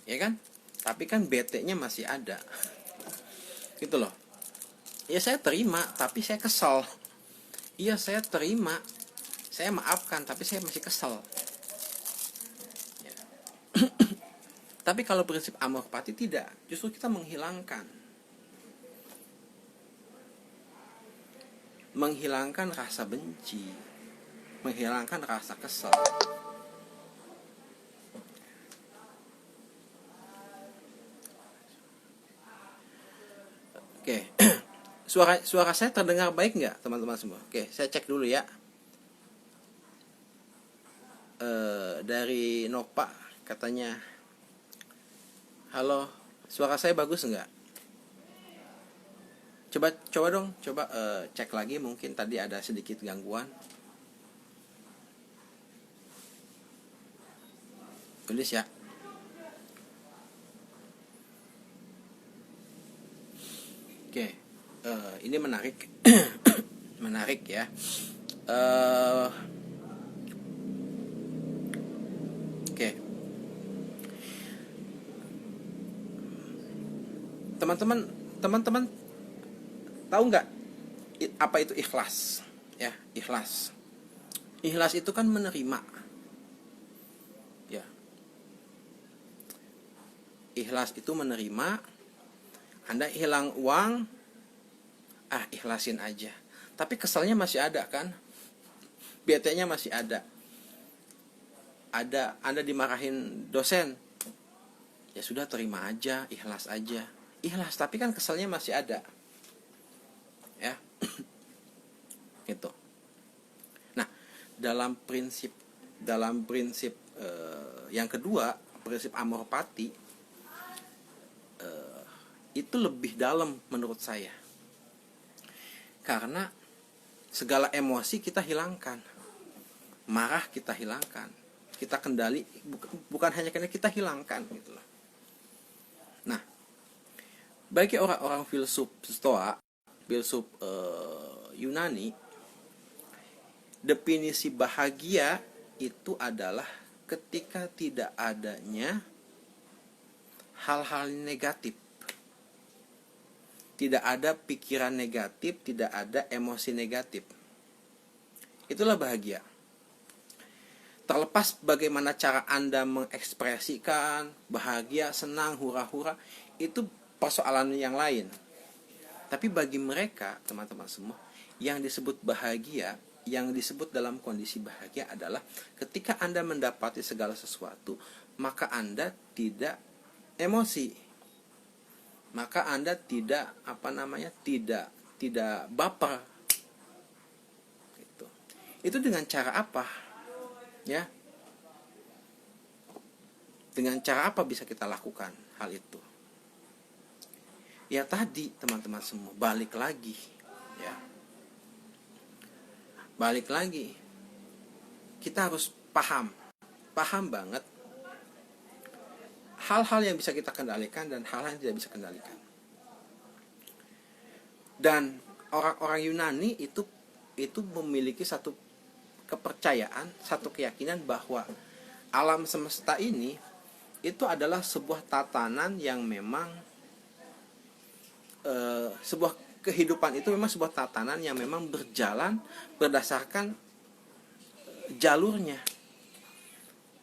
ya kan? Tapi kan bete-nya masih ada, gitu loh. Ya saya terima, tapi saya kesal. Iya saya terima, saya maafkan, tapi saya masih kesal. Ya. Tapi kalau prinsip amor fati tidak, justru kita menghilangkan rasa benci, menghilangkan rasa kesal. Oke. Suara saya terdengar baik nggak teman-teman semua? Oke, saya cek dulu ya. Dari Nopa katanya, halo, suara saya bagus nggak? Coba dong, cek lagi, mungkin tadi ada sedikit gangguan. Tulis ya. Oke, ini menarik, menarik ya. Oke, teman-teman tahu nggak apa itu ikhlas? Ya, ikhlas. Ikhlas itu kan menerima. Ya, ikhlas itu menerima. Anda hilang uang, ikhlasin aja. Tapi kesalnya masih ada kan? Bete-nya masih ada. Anda dimarahin dosen, ya sudah terima aja, ikhlas aja. Ikhlas, tapi kan kesalnya masih ada. Ya. Gitu. Nah, dalam prinsip yang kedua, prinsip amor fati, itu lebih dalam menurut saya. Karena segala emosi kita hilangkan. Marah kita hilangkan. kita kendali, bukan hanya kendali, kita hilangkan gitu loh. Nah, bagi orang-orang filsuf Stoa, filsuf Yunani, definisi bahagia itu adalah ketika tidak adanya hal-hal negatif. Tidak ada pikiran negatif, tidak ada emosi negatif. Itulah bahagia. Terlepas bagaimana cara Anda mengekspresikan bahagia, senang, hura-hura, itu persoalan yang lain. Tapi bagi mereka, teman-teman semua, yang disebut bahagia, yang disebut dalam kondisi bahagia adalah ketika Anda mendapati segala sesuatu, maka Anda tidak emosi, maka Anda tidak tidak baper. Itu dengan cara apa? Ya. Dengan cara apa bisa kita lakukan hal itu? Ya tadi, teman-teman semua, balik lagi, ya. Balik lagi. Kita harus paham banget hal-hal yang bisa kita kendalikan dan hal-hal yang tidak bisa kendalikan. Dan orang-orang Yunani itu memiliki satu kepercayaan, satu keyakinan bahwa alam semesta ini itu adalah sebuah tatanan yang memang sebuah kehidupan itu memang sebuah tatanan yang memang berjalan berdasarkan jalurnya.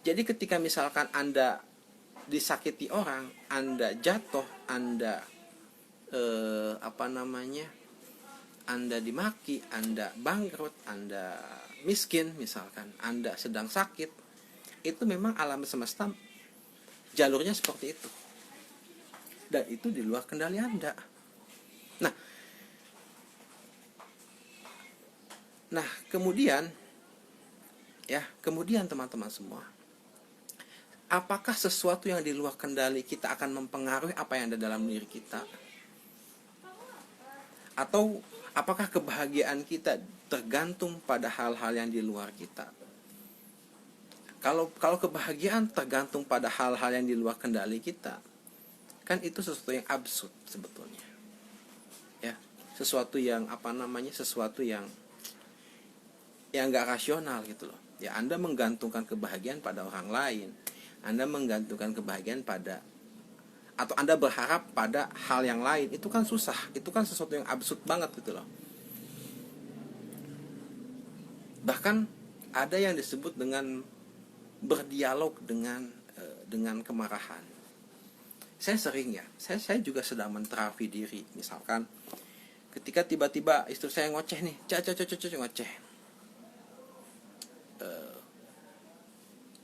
Jadi ketika misalkan Anda disakiti orang, Anda jatuh, Anda Anda dimaki, Anda bangkrut, Anda miskin misalkan, Anda sedang sakit, itu memang alam semesta jalurnya seperti itu. Dan itu di luar kendali Anda. Nah, kemudian teman-teman semua, apakah sesuatu yang di luar kendali kita akan mempengaruhi apa yang ada dalam diri kita? Atau apakah kebahagiaan kita tergantung pada hal-hal yang di luar kita? Kalau kebahagiaan tergantung pada hal-hal yang di luar kendali kita, kan itu sesuatu yang absurd sebetulnya. Ya, sesuatu yang sesuatu yang nggak rasional gitu loh. Ya, Anda menggantungkan kebahagiaan pada orang lain, Anda menggantungkan kebahagiaan pada, atau Anda berharap pada hal yang lain, itu kan susah, itu kan sesuatu yang absurd banget gitu loh. Bahkan ada yang disebut dengan berdialog dengan kemarahan. Saya sering saya juga sedang menterapi diri, misalkan ketika tiba-tiba istri saya ngoceh nih, ngoceh.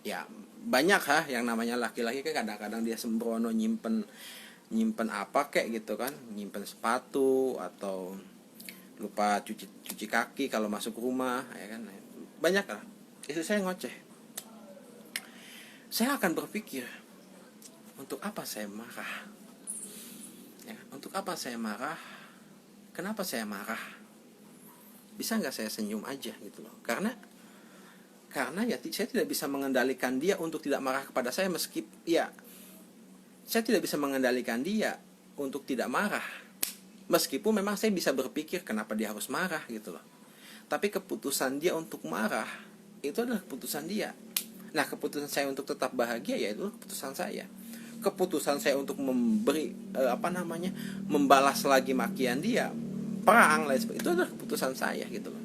Ya banyak yang namanya laki-laki kan kadang-kadang dia sembrono nyimpen apa kayak gitu kan, nyimpen sepatu atau lupa cuci kaki kalau masuk rumah, ya kan, banyak lah. Istri saya ngoceh, saya akan berpikir, untuk apa saya marah? Ya, untuk apa saya marah? Kenapa saya marah? Bisa nggak saya senyum aja gitu loh? Karena ya saya tidak bisa mengendalikan dia untuk tidak marah kepada saya, saya tidak bisa mengendalikan dia untuk tidak marah, meskipun memang saya bisa berpikir kenapa dia harus marah gitu loh. Tapi keputusan dia untuk marah itu adalah keputusan dia. Nah, keputusan saya untuk tetap bahagia ya itu keputusan saya. Keputusan saya untuk memberi membalas lagi makian dia, perang lain sebagainya, itu adalah keputusan saya gitu loh.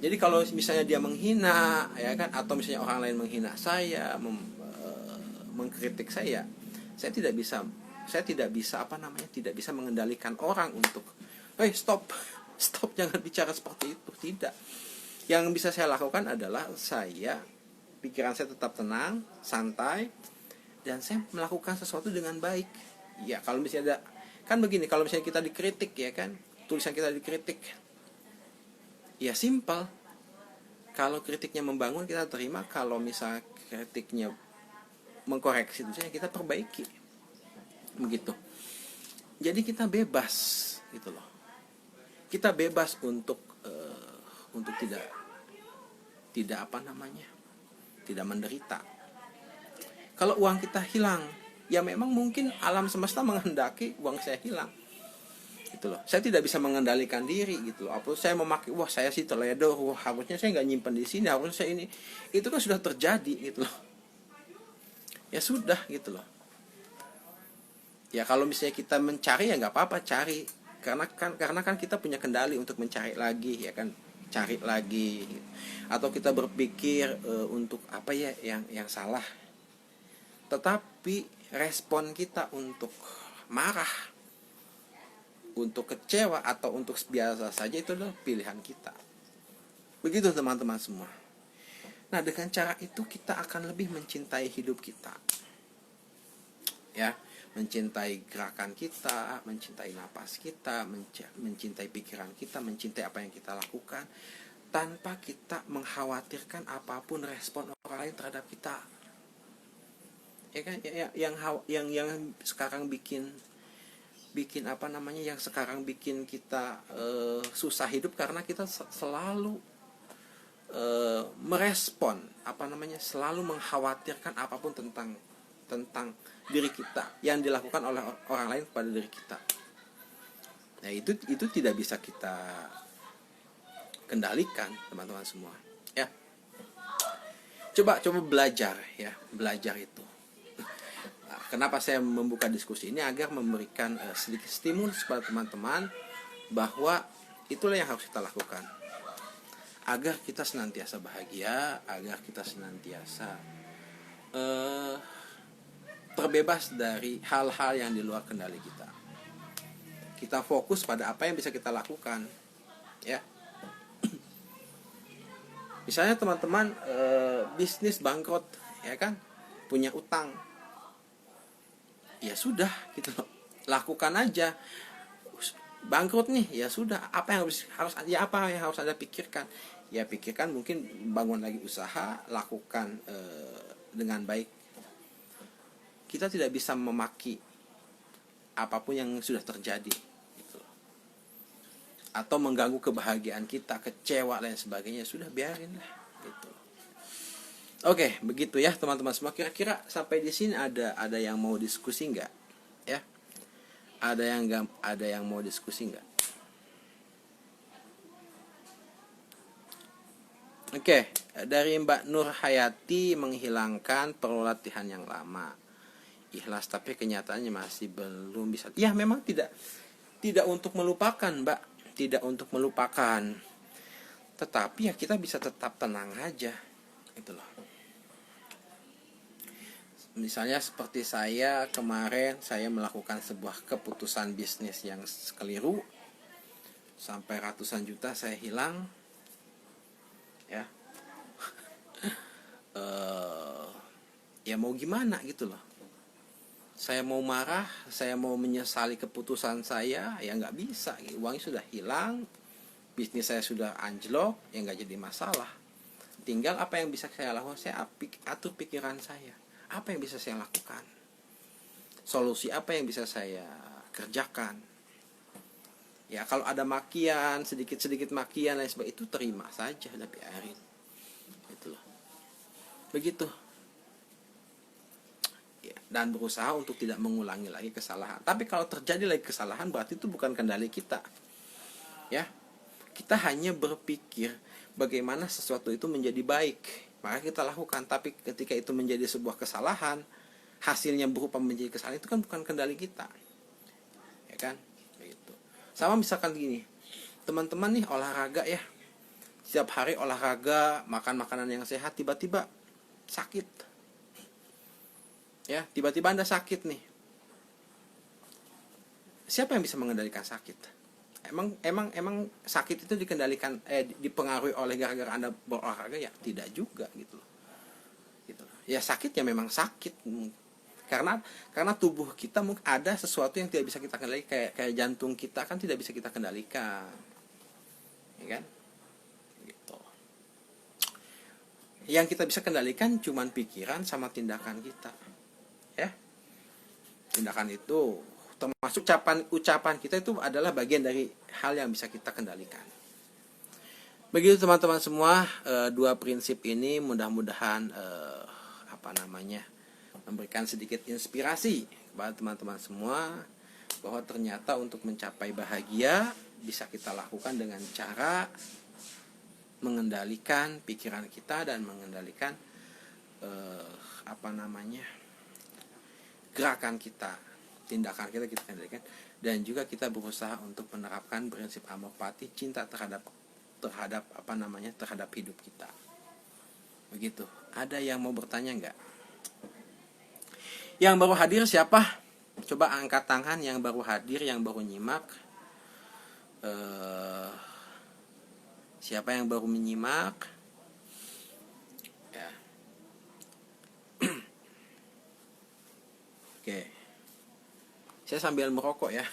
Jadi kalau misalnya dia menghina, ya kan, atau misalnya orang lain menghina saya, mengkritik saya tidak bisa tidak bisa mengendalikan orang untuk, stop, jangan bicara seperti itu. Tidak. Yang bisa saya lakukan adalah pikiran saya tetap tenang, santai, dan saya melakukan sesuatu dengan baik. Ya, kalau misalnya kan begini, kalau misalnya kita dikritik, ya kan, tulisan kita dikritik, ya simpel. Kalau kritiknya membangun, kita terima. Kalau misalnya kritiknya mengkoreksi, itu kita perbaiki. Begitu. Jadi kita bebas gitu loh. Kita bebas untuk tidak tidak menderita. Kalau uang kita hilang, ya memang mungkin alam semesta menghendaki uang saya hilang, gitu loh. Saya tidak bisa mengendalikan diri, gitu loh. Apa saya memakai, wah saya sih teledor, wah harusnya saya nggak nyimpen di sini, harusnya saya ini, itu kan sudah terjadi, gitu loh. Ya sudah, gitu loh. Ya kalau misalnya kita mencari, ya nggak apa-apa cari, karena kan kita punya kendali untuk mencari lagi, ya kan, cari lagi. Atau kita berpikir untuk apa ya yang salah. Tetapi respon kita untuk marah, untuk kecewa, atau untuk biasa saja, itu adalah pilihan kita. Begitu teman-teman semua. Nah, dengan cara itu kita akan lebih mencintai hidup kita. Ya, mencintai gerakan kita, mencintai napas kita, mencintai pikiran kita, mencintai apa yang kita lakukan, tanpa kita mengkhawatirkan apapun respon orang lain terhadap kita. Ya kan, yang sekarang bikin apa namanya, yang sekarang bikin kita susah hidup, karena kita selalu merespon apa namanya, selalu mengkhawatirkan apapun tentang diri kita yang dilakukan oleh orang lain kepada diri kita. Nah, itu tidak bisa kita kendalikan, teman-teman semua, ya. Coba belajar, ya, belajar itu. Kenapa saya membuka diskusi ini? Agar memberikan sedikit stimulus kepada teman-teman bahwa itulah yang harus kita lakukan agar kita senantiasa bahagia, agar kita senantiasa terbebas dari hal-hal yang di luar kendali kita. Kita fokus pada apa yang bisa kita lakukan, ya. Misalnya teman-teman bisnis bangkrut, ya kan, punya utang, ya sudah, gitu loh, lakukan aja. Bangkrut nih, ya sudah, apa yang harus Anda pikirkan? Ya pikirkan, mungkin bangun lagi usaha, lakukan dengan baik. Kita tidak bisa memaki apapun yang sudah terjadi, gitu loh. Atau mengganggu kebahagiaan kita, kecewa dan sebagainya, sudah biarin lah, gitu. Oke, begitu ya teman-teman semua. Kira-kira sampai di sini ada yang mau diskusi nggak? Ya, ada yang mau diskusi nggak? Oke, dari Mbak Nur Hayati, menghilangkan perlu latihan yang lama. Ikhlas tapi kenyataannya masih belum bisa. Ya memang tidak untuk melupakan, Mbak, tidak untuk melupakan. Tetapi ya kita bisa tetap tenang aja, gitu loh. Misalnya seperti saya kemarin, saya melakukan sebuah keputusan bisnis yang keliru, sampai ratusan juta saya hilang, ya. Ya mau gimana, gitu loh. Saya mau marah, saya mau menyesali keputusan saya, ya nggak bisa. Uangnya sudah hilang, bisnis saya sudah anjlok, ya nggak jadi masalah. Tinggal apa yang bisa saya lakukan, saya atur pikiran saya. Apa yang bisa saya lakukan? Solusi apa yang bisa saya kerjakan? Ya kalau ada makian, sedikit-sedikit makian lain sebagainya, itu terima saja, udah biarin. Gitu loh. Begitu. Ya, dan berusaha untuk tidak mengulangi lagi kesalahan. Tapi kalau terjadi lagi kesalahan, berarti itu bukan kendali kita. Ya. Kita hanya berpikir bagaimana sesuatu itu menjadi baik, maka kita lakukan. Tapi ketika itu menjadi sebuah kesalahan, hasilnya berupa menjadi kesalahan, itu kan bukan kendali kita, ya kan, begitu. Sama misalkan gini, teman-teman nih olahraga, ya, setiap hari olahraga, makan makanan yang sehat, tiba-tiba sakit, ya, tiba-tiba Anda sakit nih. Siapa yang bisa mengendalikan sakit? Emang sakit itu dikendalikan, dipengaruhi oleh gara-gara Anda berolahraga? Ya tidak juga, gitu loh. Gitu loh. Ya sakit ya memang sakit, karena tubuh kita mungkin ada sesuatu yang tidak bisa kita kendalikan, kayak jantung kita kan tidak bisa kita kendalikan, ya kan, gitu. Yang kita bisa kendalikan cuman pikiran sama tindakan kita, ya. Tindakan itu termasuk ucapan kita itu adalah bagian dari hal yang bisa kita kendalikan. Begitu teman-teman semua, dua prinsip ini mudah-mudahan memberikan sedikit inspirasi kepada teman-teman semua bahwa ternyata untuk mencapai bahagia bisa kita lakukan dengan cara mengendalikan pikiran kita dan mengendalikan gerakan kita, tindakan kita kendalikan, dan juga kita berusaha untuk menerapkan prinsip amor fati, cinta terhadap hidup kita. Begitu. Ada yang mau bertanya nggak? Yang baru hadir siapa? Coba angkat tangan yang baru hadir, yang baru nyimak. Siapa yang baru menyimak? Ya. Oke. Saya sambil merokok ya.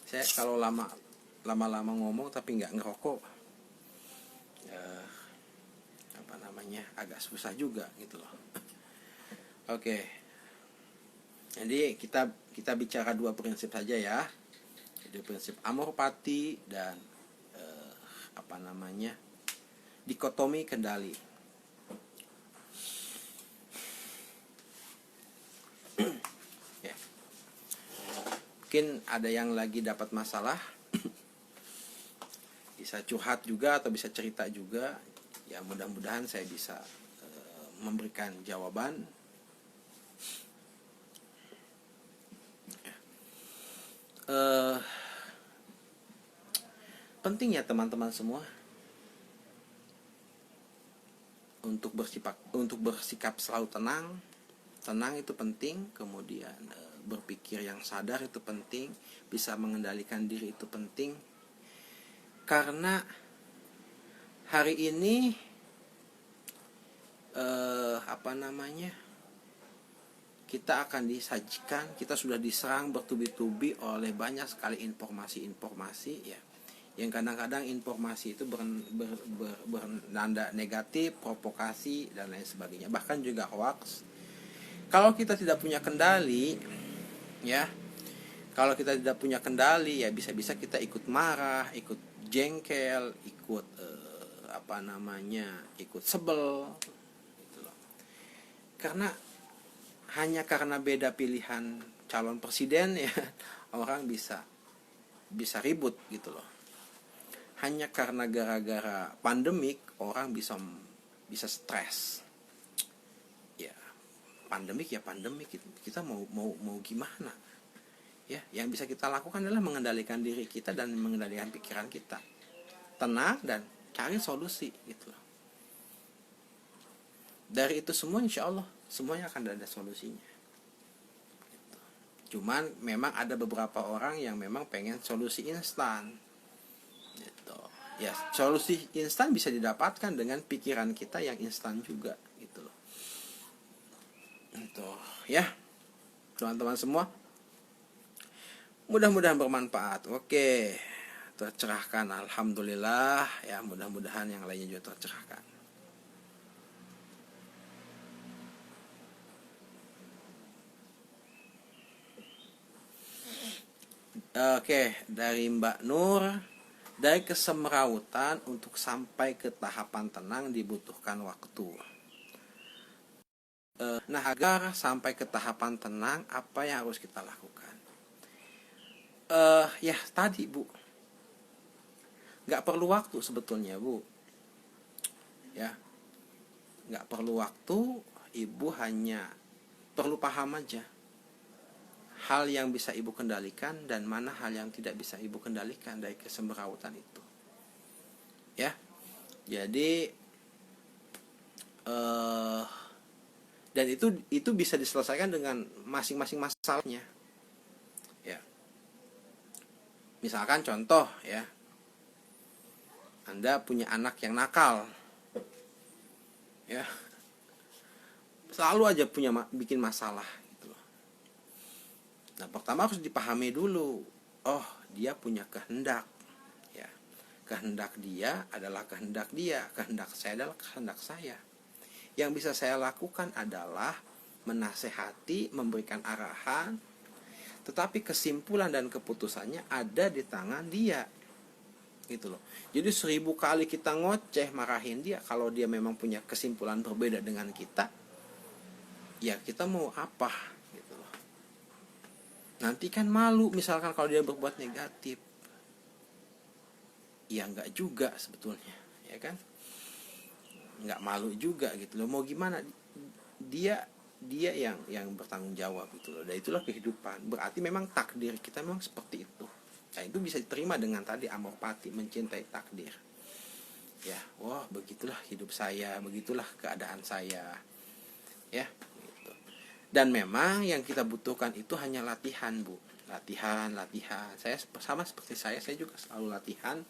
Saya kalau lama-lama ngomong tapi nggak ngerokok, agak susah juga gitu loh. Oke. Jadi kita bicara dua prinsip saja ya. Jadi prinsip amor fati dan dikotomi kendali. Ya. Mungkin ada yang lagi dapat masalah, bisa curhat juga atau bisa cerita juga. Ya mudah-mudahan saya bisa memberikan jawaban. Penting ya teman-teman semua untuk bersikap selalu tenang itu penting. Kemudian berpikir yang sadar itu penting, bisa mengendalikan diri itu penting, karena hari ini kita akan disajikan, kita sudah diserang bertubi-tubi oleh banyak sekali informasi ya, yang kadang-kadang informasi itu bernanda negatif, provokasi dan lain sebagainya, bahkan juga hoax. Kalau kita tidak punya kendali ya, bisa-bisa kita ikut marah, ikut jengkel, ikut ikut sebel gitu loh. Hanya karena beda pilihan calon presiden ya, orang bisa ribut gitu loh. Hanya karena gara-gara pandemik orang bisa stres. Ya, pandemik kita mau gimana? Ya, yang bisa kita lakukan adalah mengendalikan diri kita dan mengendalikan pikiran kita. Tenang dan cari solusi gitu loh. Dari itu semua insya Allah semuanya akan ada solusinya gitu. Cuman memang ada beberapa orang yang memang pengen solusi instan gitu. Ya solusi instan bisa didapatkan dengan pikiran kita yang instan juga gitu loh. Gitu ya teman-teman semua, mudah-mudahan bermanfaat. Oke, tercerahkan, alhamdulillah ya, mudah-mudahan yang lainnya juga tercerahkan. Oke, dari Mbak Nur, dari kesemrautan untuk sampai ke tahapan tenang dibutuhkan waktu. Nah, agar sampai ke tahapan tenang, apa yang harus kita lakukan? Ya tadi Bu, nggak perlu waktu sebetulnya Bu. Ya, nggak perlu waktu, Ibu hanya perlu paham aja hal yang bisa Ibu kendalikan dan mana hal yang tidak bisa Ibu kendalikan dari kesemrautan itu. Ya, jadi dan itu bisa diselesaikan dengan masing-masing masalahnya. Ya, misalkan contoh ya, Anda punya anak yang nakal, ya, selalu aja bikin masalah. Nah, pertama harus dipahami dulu. Oh, dia punya kehendak. Ya. Kehendak dia adalah kehendak dia, kehendak saya adalah kehendak saya. Yang bisa saya lakukan adalah menasehati, memberikan arahan, tetapi kesimpulan dan keputusannya ada di tangan dia. gitu loh. Jadi 1000 kali kita ngoceh marahin dia, kalau dia memang punya kesimpulan berbeda dengan kita, ya kita mau apa gitu loh. Nanti kan malu misalkan kalau dia berbuat negatif. Ya enggak juga sebetulnya, ya kan? Enggak malu juga gitu loh. Mau gimana? Dia yang bertanggung jawab gitu loh. Dan itulah kehidupan. Berarti memang takdir kita memang seperti itu. Nah, itu bisa diterima dengan tadi amor fati, mencintai takdir. Ya, wah begitulah hidup saya, begitulah keadaan saya. Ya, gitu. Dan memang yang kita butuhkan itu hanya latihan, Bu. Latihan. Saya sama seperti saya juga selalu latihan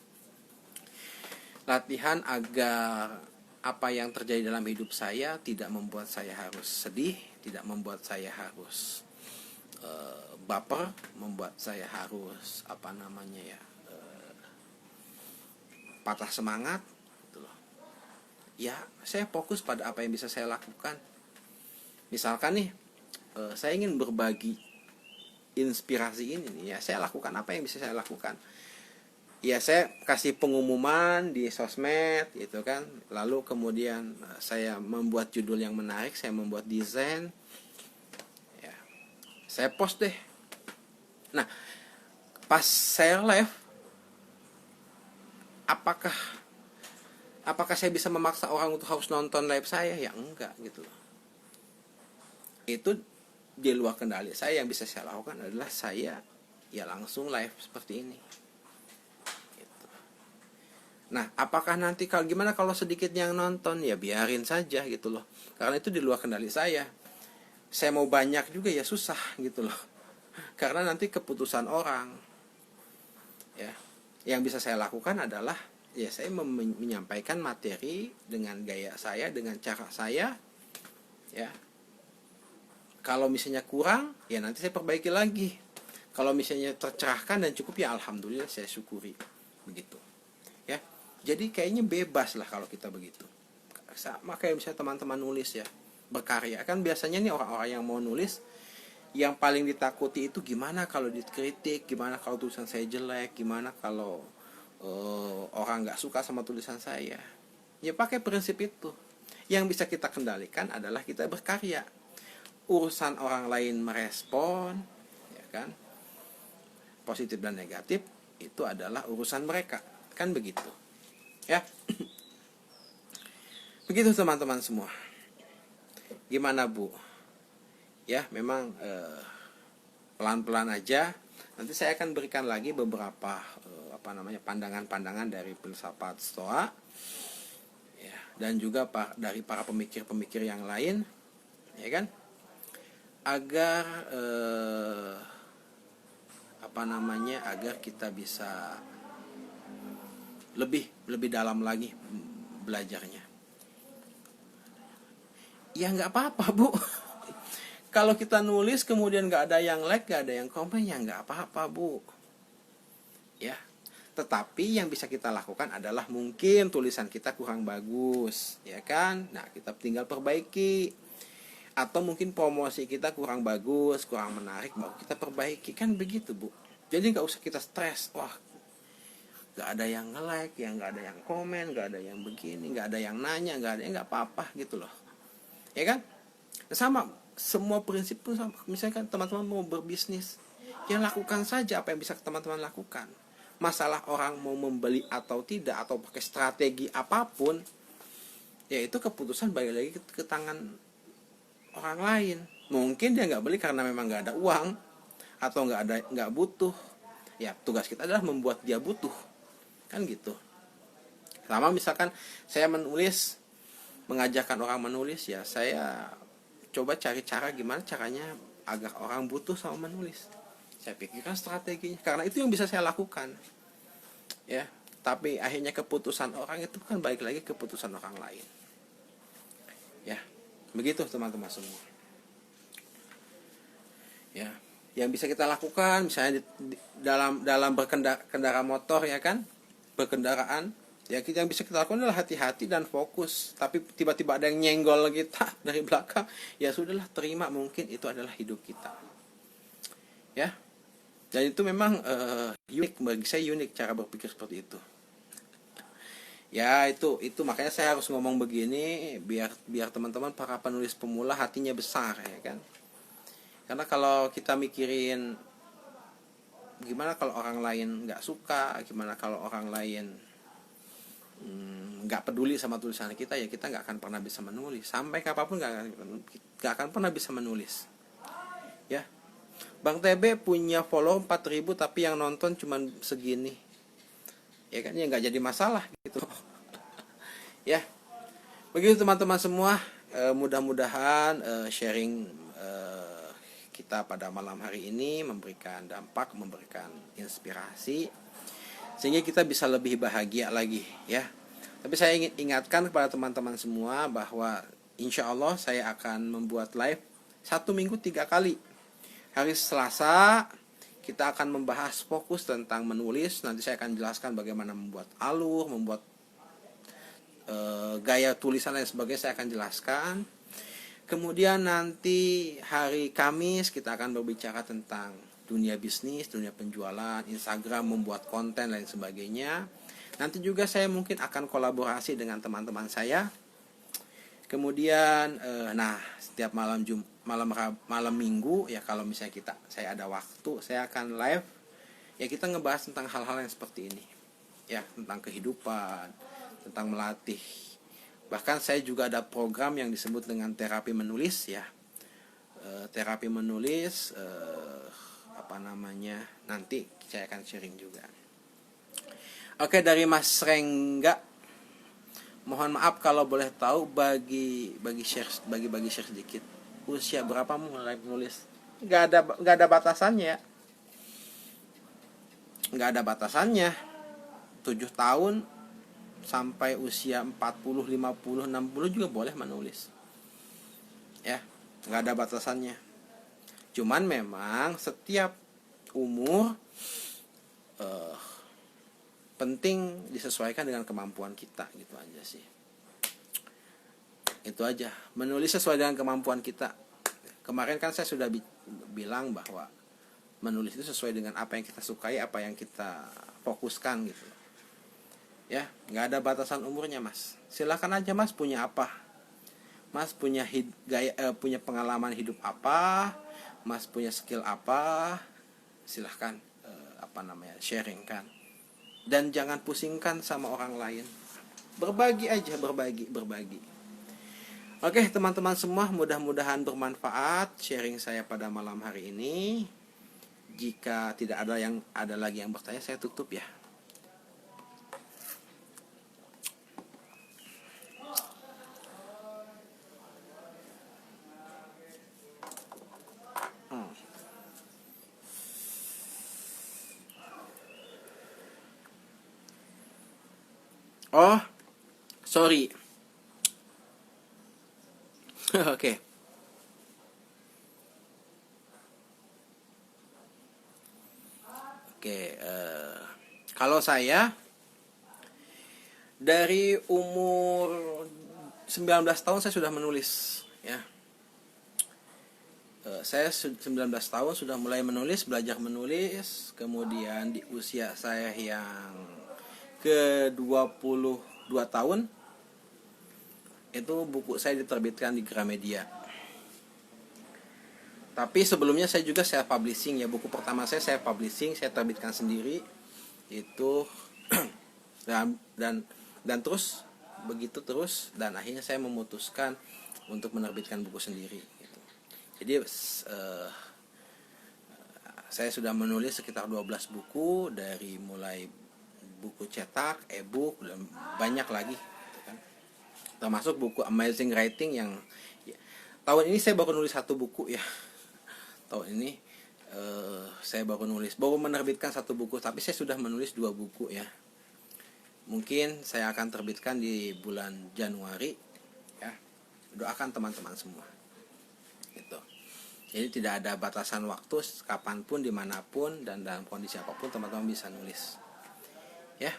agar apa yang terjadi dalam hidup saya tidak membuat saya harus sedih, tidak membuat saya harus baper, membuat saya harus patah semangat gitu loh. Ya, saya fokus pada apa yang bisa saya lakukan. Misalkan nih, saya ingin berbagi inspirasi ini nih, ya saya lakukan apa yang bisa saya lakukan. Ya saya kasih pengumuman di sosmed gitu kan. Lalu kemudian saya membuat judul yang menarik, saya membuat desain. Ya, saya post deh. Nah, pas saya live, apakah saya bisa memaksa orang untuk harus nonton live saya? Ya enggak gitu loh. Itu di luar kendali saya. Yang bisa saya lakukan adalah saya ya langsung live seperti ini. Nah, apakah nanti gimana kalau sedikit yang nonton? Ya biarin saja gitu loh. Karena itu di luar kendali saya. Saya mau banyak juga ya susah gitu loh. Karena nanti keputusan orang. Ya. Yang bisa saya lakukan adalah ya saya menyampaikan materi dengan gaya saya, dengan cara saya. Ya. Kalau misalnya kurang, ya nanti saya perbaiki lagi. Kalau misalnya tercerahkan dan cukup, ya alhamdulillah saya syukuri. Begitu. Ya. Jadi kayaknya bebas lah kalau kita begitu. Sama kayak misalnya teman-teman nulis ya, berkarya. Kan biasanya nih orang-orang yang mau nulis, yang paling ditakuti itu gimana kalau dikritik, gimana kalau tulisan saya jelek, gimana kalau orang gak suka sama tulisan saya. Ya pakai prinsip itu. Yang bisa kita kendalikan adalah kita berkarya. Urusan orang lain merespon, ya kan, positif dan negatif, itu adalah urusan mereka. Kan begitu. Ya. Begitu teman-teman semua. Gimana Bu? Ya memang pelan-pelan aja. Nanti saya akan berikan lagi beberapa pandangan-pandangan dari filsafat Stoa, ya, dan juga dari para pemikir-pemikir yang lain, ya kan, agar agar kita bisa lebih dalam lagi belajarnya. Ya nggak apa-apa Bu. Kalau kita nulis kemudian nggak ada yang like, nggak ada yang komen, ya nggak apa-apa Bu. Ya. Tetapi yang bisa kita lakukan adalah mungkin tulisan kita kurang bagus, ya kan? Nah, kita tinggal perbaiki. Atau mungkin promosi kita kurang bagus, kurang menarik, mau kita perbaiki, kan begitu Bu. Jadi nggak usah kita stres. Wah, nggak ada yang nge-like, ya nggak ada yang komen, nggak ada yang begini, nggak ada yang nanya, nggak apa-apa gitu loh. Ya kan? Sama, semua prinsip pun sama. Misalkan teman-teman mau berbisnis, ya lakukan saja apa yang bisa teman-teman lakukan. Masalah orang mau membeli atau tidak, atau pakai strategi apapun, ya itu keputusan balik lagi ke tangan orang lain. Mungkin dia nggak beli karena memang nggak ada uang, atau nggak butuh. Ya tugas kita adalah membuat dia butuh, kan gitu. Sama misalkan saya menulis, mengajarkan orang menulis, ya saya coba cari cara gimana caranya agar orang butuh sama menulis. Saya pikirkan strateginya, karena itu yang bisa saya lakukan. Ya, tapi akhirnya keputusan orang itu kan balik lagi keputusan orang lain. Ya, begitu teman-teman semua. Ya, yang bisa kita lakukan misalnya dalam berkendara motor, ya kan, berkendaraan, ya yang bisa kita lakukan adalah hati-hati dan fokus. Tapi tiba-tiba ada yang nyenggol kita dari belakang, ya sudahlah, terima, mungkin itu adalah hidup kita. Ya, dan itu memang unik, bagi saya unik cara berpikir seperti itu. Ya itu makanya saya harus ngomong begini biar teman-teman para penulis pemula hatinya besar ya kan. Karena kalau kita mikirin gimana kalau orang lain nggak suka, gimana kalau orang lain nggak peduli sama tulisan kita, ya kita nggak akan pernah bisa menulis. Sampai kapanpun nggak akan pernah bisa menulis. Ya, Bang TB punya follow 4.000 tapi yang nonton cuma segini. Ya kan, ya nggak jadi masalah gitu. Ya, begitu teman-teman semua. Mudah-mudahan sharing kita pada malam hari ini memberikan dampak, memberikan inspirasi, sehingga kita bisa lebih bahagia lagi ya. Tapi saya ingin ingatkan kepada teman-teman semua bahwa insya Allah saya akan membuat live 1 minggu 3 kali. Hari Selasa kita akan membahas fokus tentang menulis. Nanti saya akan jelaskan bagaimana membuat alur, membuat gaya tulisan dan sebagainya, saya akan jelaskan. Kemudian nanti hari Kamis kita akan berbicara tentang dunia bisnis, dunia penjualan, Instagram, membuat konten dan sebagainya. Nanti juga saya mungkin akan kolaborasi dengan teman-teman saya. Kemudian setiap malam Minggu ya, kalau misalnya saya ada waktu, saya akan live. Ya, kita ngebahas tentang hal-hal yang seperti ini. Ya, tentang kehidupan, tentang melatih. Bahkan saya juga ada program yang disebut dengan terapi menulis ya. Terapi menulis nanti saya akan sharing juga. Oke, dari Mas Rengga, mohon maaf kalau boleh tahu bagi share sedikit. Usia berapa mulai menulis? Nggak ada batasannya. Nggak ada batasannya. 7 tahun sampai usia 40, 50, 60 juga boleh menulis. Ya, nggak ada batasannya. Cuman memang setiap umur penting disesuaikan dengan kemampuan kita, gitu aja sih. Itu aja, menulis sesuai dengan kemampuan kita. Kemarin kan saya sudah bilang bahwa menulis itu sesuai dengan apa yang kita sukai, apa yang kita fokuskan gitu. Ya, nggak ada batasan umurnya, Mas. Silakan aja, Mas, punya apa? Mas punya punya pengalaman hidup apa? Mas punya skill apa? Silahkan sharing kan. Dan jangan pusingkan sama orang lain. Berbagi aja, berbagi. Oke, teman-teman semua, mudah-mudahan bermanfaat sharing saya pada malam hari ini. Jika tidak ada lagi yang bertanya, saya tutup ya. Oh, sorry. Oke. Kalau saya dari umur 19 tahun saya sudah menulis ya. Saya 19 tahun sudah mulai menulis, belajar menulis. Kemudian di usia saya yang ke 22 tahun itu buku saya diterbitkan di Gramedia. Tapi sebelumnya saya juga self publishing ya. Buku pertama saya publishing, saya terbitkan sendiri itu. dan terus begitu terus, dan akhirnya saya memutuskan untuk menerbitkan buku sendiri gitu. Jadi saya sudah menulis sekitar 12 buku, dari mulai buku cetak, e-book, dan banyak lagi kan. Termasuk buku Amazing Writing yang tahun ini saya baru nulis 1 buku ya. Tahun ini saya baru menerbitkan 1 buku, tapi saya sudah menulis 2 buku ya. Mungkin saya akan terbitkan di bulan Januari ya. Doakan teman-teman semua gitu. Jadi tidak ada batasan waktu, kapanpun, dimanapun, dan dalam kondisi apapun teman-teman bisa nulis ya.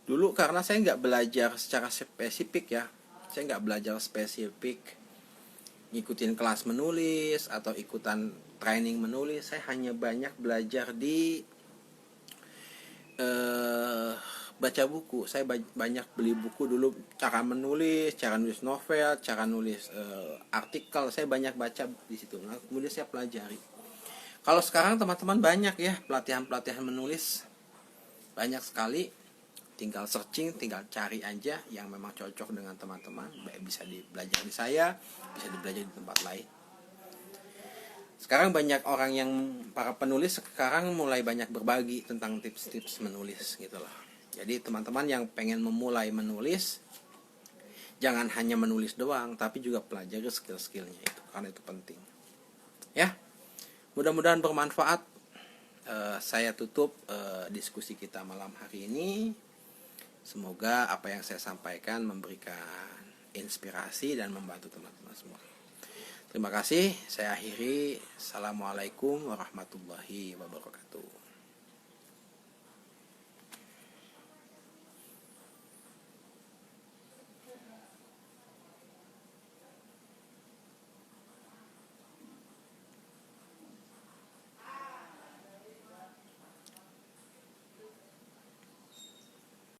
Dulu karena saya nggak belajar secara spesifik ya, saya nggak belajar spesifik ngikutin kelas menulis atau ikutan training menulis, saya hanya banyak belajar di baca buku. Saya banyak beli buku dulu, cara menulis, cara nulis novel, cara nulis artikel. Saya banyak baca di situ. Nah, kemudian saya pelajari. Kalau sekarang teman-teman banyak ya pelatihan menulis, banyak sekali. Tinggal searching, tinggal cari aja yang memang cocok dengan teman-teman. Bisa belajar di saya, bisa belajar di tempat lain. Sekarang banyak orang yang para penulis sekarang mulai banyak berbagi tentang tips-tips menulis gitu loh. Jadi teman-teman yang pengen memulai menulis, jangan hanya menulis doang, tapi juga pelajari skill-skillnya itu, karena itu penting. Ya, mudah-mudahan bermanfaat. Saya tutup diskusi kita malam hari ini. Semoga apa yang saya sampaikan memberikan inspirasi dan membantu teman-teman semua. Terima kasih, saya akhiri. Assalamualaikum warahmatullahi wabarakatuh.